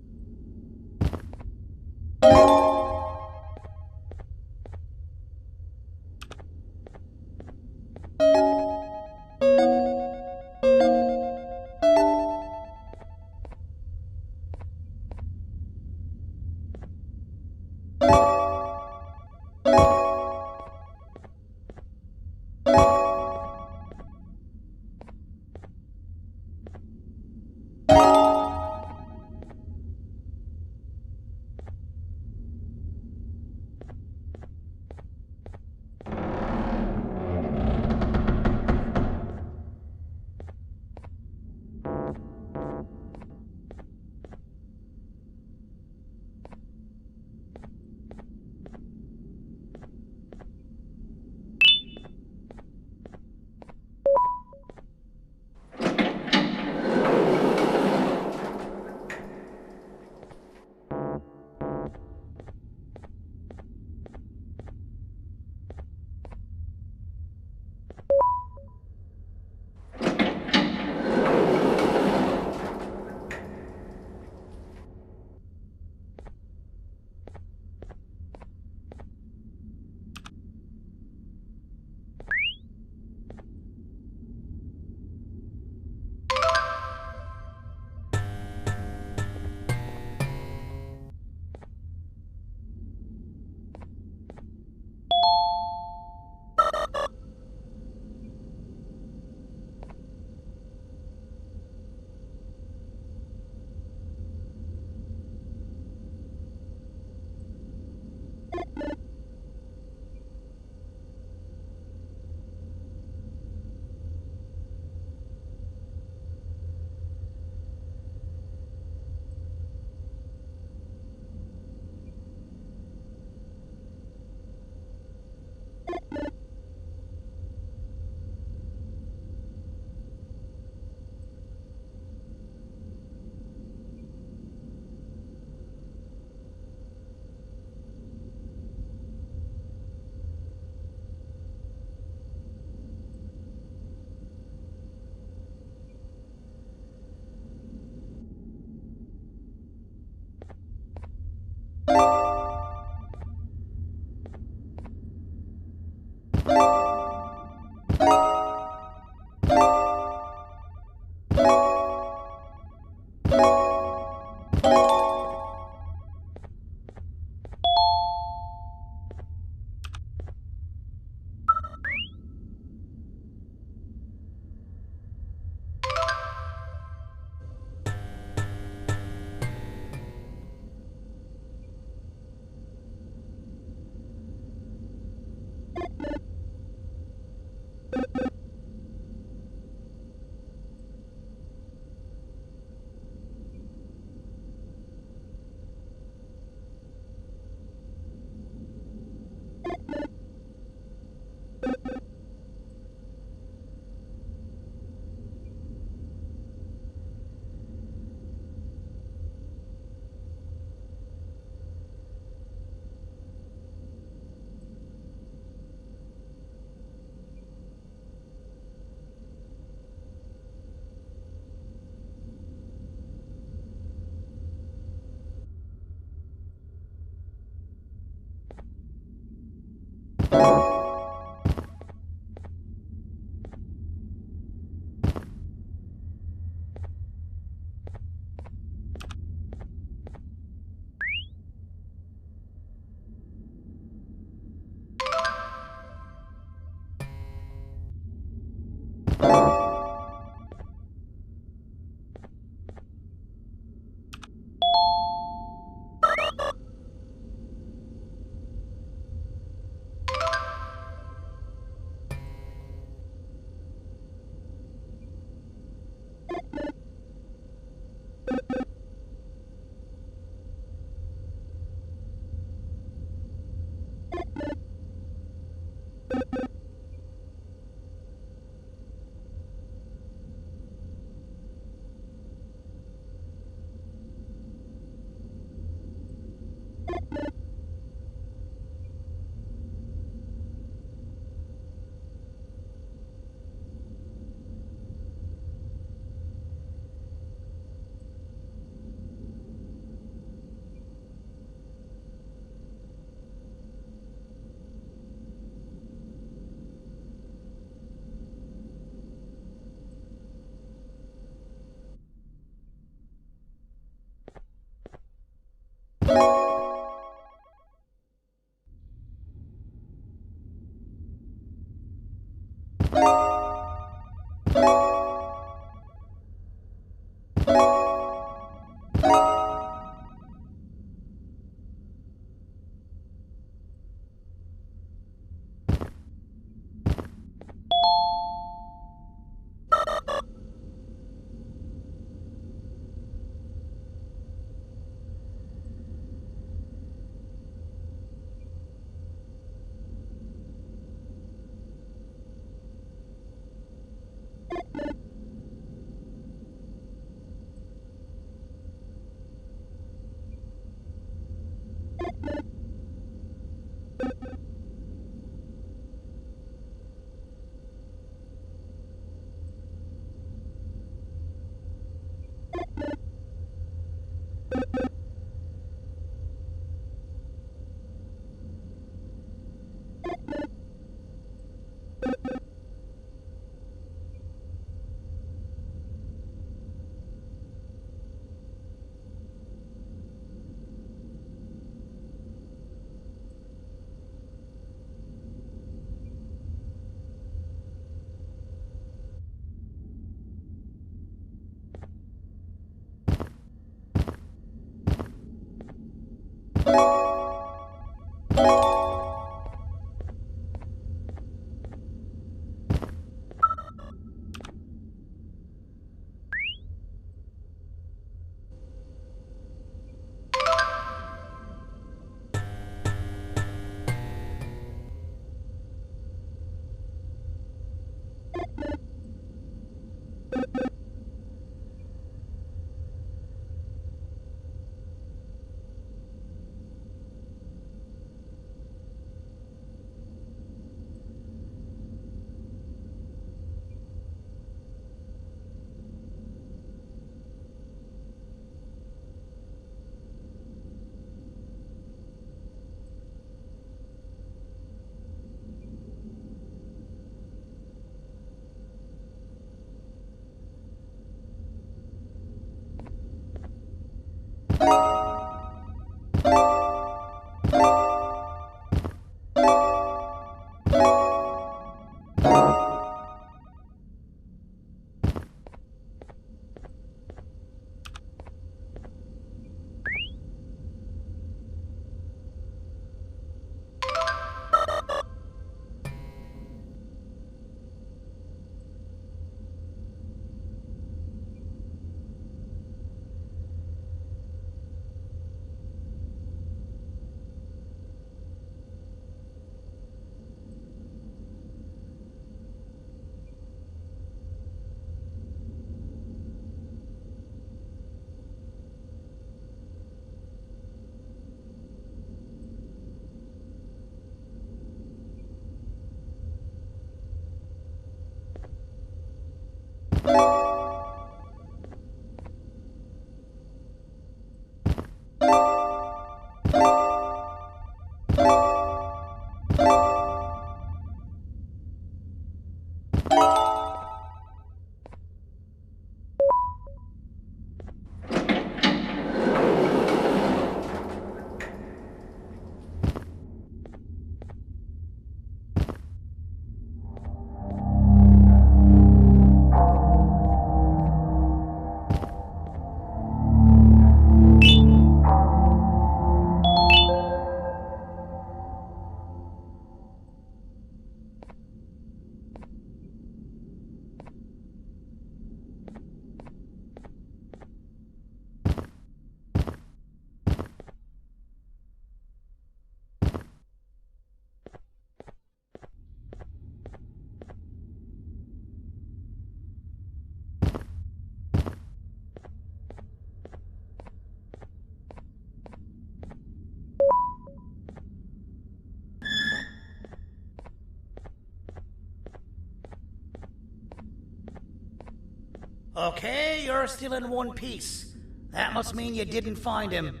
Okay, you're still in one piece. That must mean you didn't find him.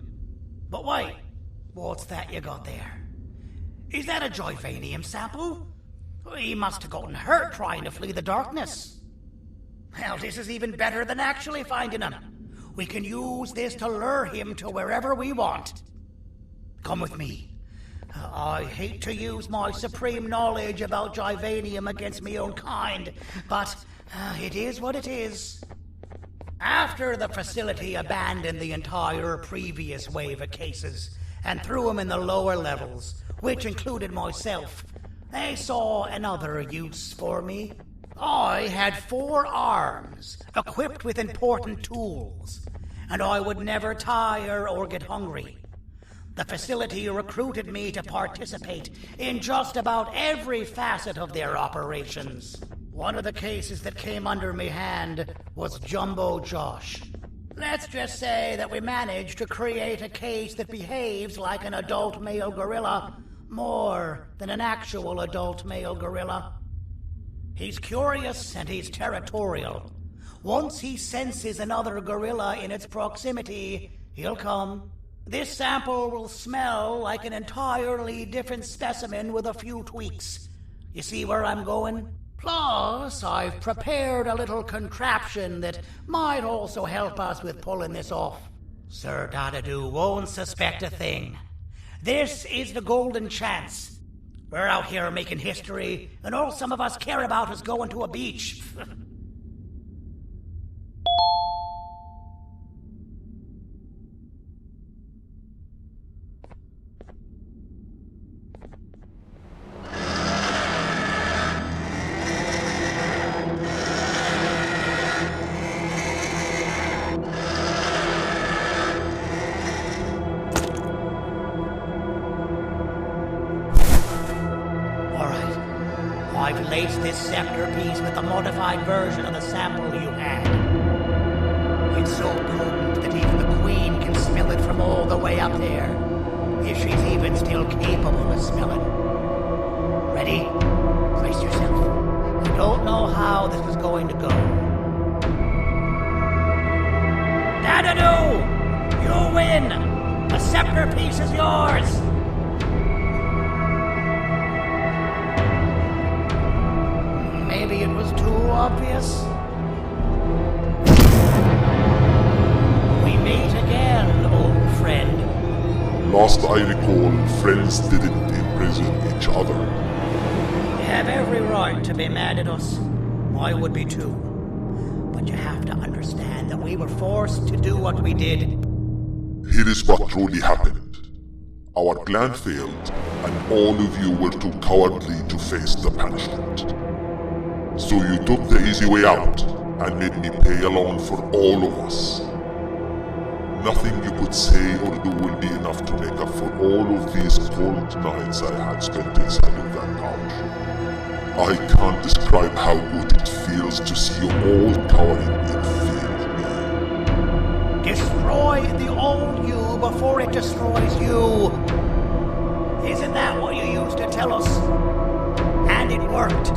But wait, what's that you got there? Is that a Joyvanium sample? He must have gotten hurt trying to flee the darkness. Well, this is even better than actually finding him. We can use this to lure him to wherever we want. Come with me. I hate to use my supreme knowledge about Joyvanium against my own kind, but it is what it is. After the facility abandoned the entire previous wave of cases and threw them in the lower levels, which included myself, they saw another use for me. I had 4 arms, equipped with important tools, and I would never tire or get hungry. The facility recruited me to participate in just about every facet of their operations. One of the cases that came under me hand was Jumbo Josh. Let's just say that we managed to create a case that behaves like an adult male gorilla, more than an actual adult male gorilla. He's curious and he's territorial. Once he senses another gorilla in its proximity, he'll come. This sample will smell like an entirely different specimen with a few tweaks. You see where I'm going? Plus, I've prepared a little contraption that might also help us with pulling this off. Sir Dadadoo won't suspect a thing. This is the golden chance. We're out here making history, and all some of us care about is going to a beach. I've laced this scepter piece with the modified version of the sample you had. It's so potent that even the Queen can smell it from all the way up there, if she's even still capable of smelling. Ready? Brace yourself. I don't know how this is going to go. Dadadoo! You win! The scepter piece is yours! Maybe it was too obvious. We meet again, old friend. Last I recall, friends didn't imprison each other. You have every right to be mad at us. I would be too. But you have to understand that we were forced to do what we did. Here is what truly happened. Our plan failed, and all of you were too cowardly to face the punishment. So you took the easy way out, and made me pay alone for all of us. Nothing you could say or do will be enough to make up for all of these cold nights I had spent inside of that couch. I can't describe how good it feels to see you all cowering in fear. Destroy the old you before it destroys you. Isn't that what you used to tell us? And it worked.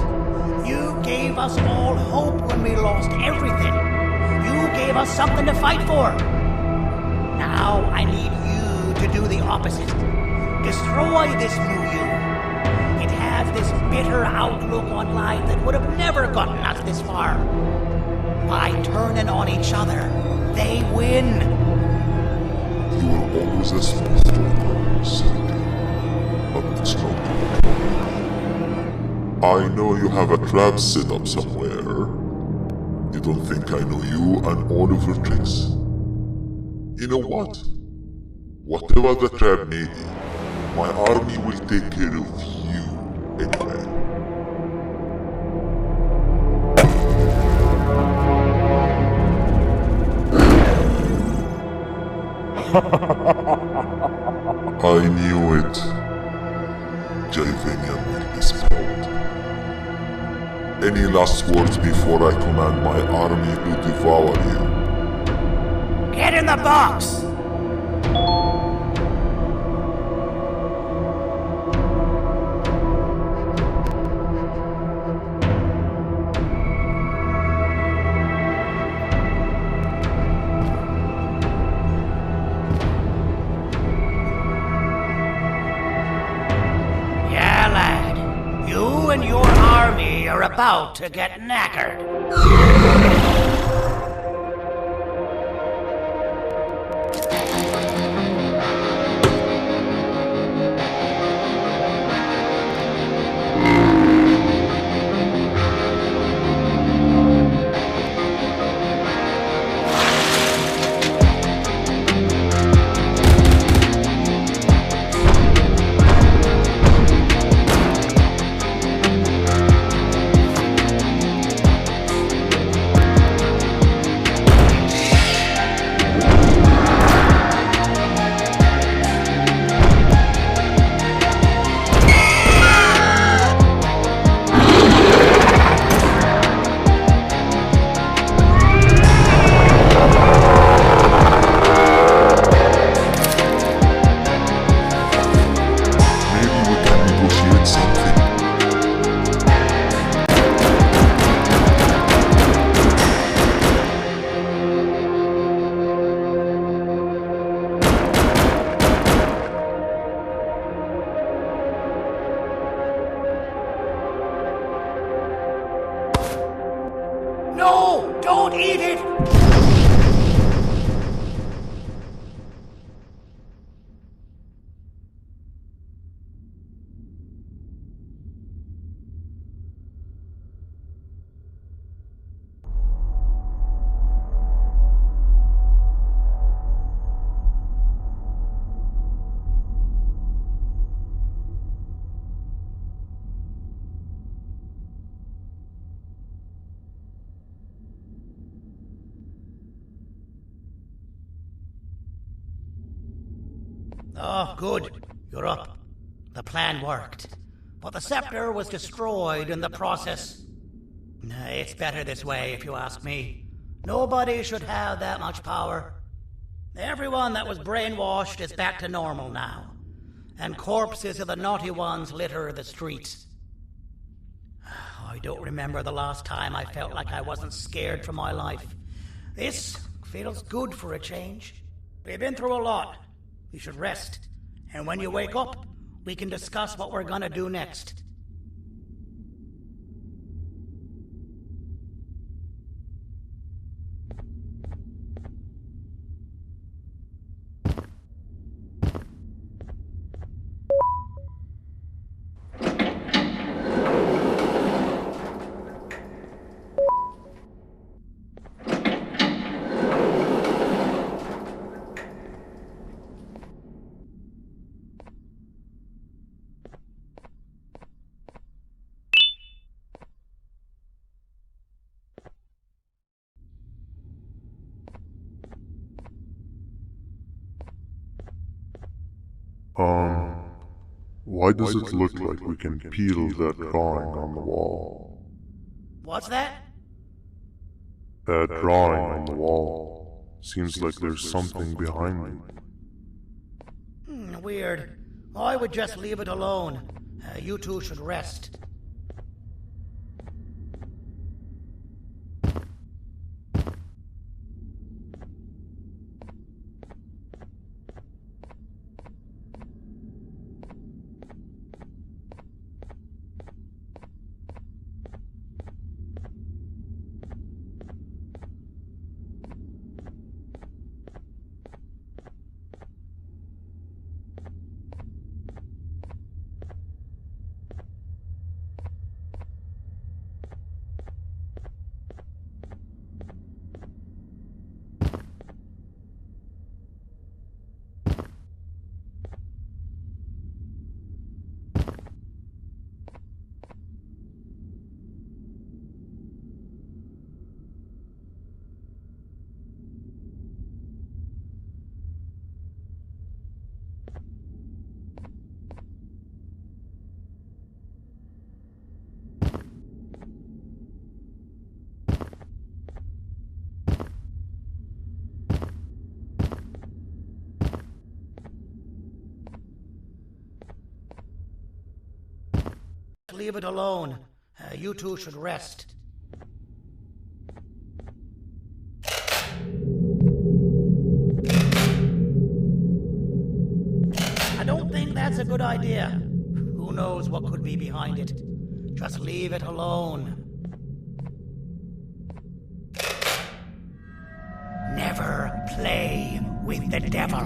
You gave us all hope when we lost everything. gave us something to fight for. Now I need you to do the opposite. Destroy this new you. It has this bitter outlook on life that would have never gotten us this far. By turning on each other, they win. You were always a small storm, Sandy. But it's no good. I know you have a trap set up somewhere. You don't think I know you and all of your tricks? You know what? Whatever the trap may be, my army will take care of you anyway. I knew it. Javanian will be spelled. Any last words before I command my army to devour you? Get in the box! About to get knackered. No! Don't eat it! Oh, good. You're up. The plan worked. But the scepter was destroyed in the process. It's better this way, if you ask me. Nobody should have that much power. Everyone that was brainwashed is back to normal now. And corpses of the naughty ones litter the streets. I don't remember the last time I felt like I wasn't scared for my life. This feels good for a change. We've been through a lot. You should rest. And when you wake up, we can discuss what we're gonna do next. Why does it look like we can peel that drawing on the wall? What's that? That drawing on the wall. Seems like there's something behind it. Weird. I would just leave it alone. You two should rest. Leave it alone. You two should rest. I don't think that's a good idea. Who knows what could be behind it? Just leave it alone. Never play with the devil.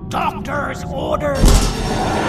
Doctor's orders!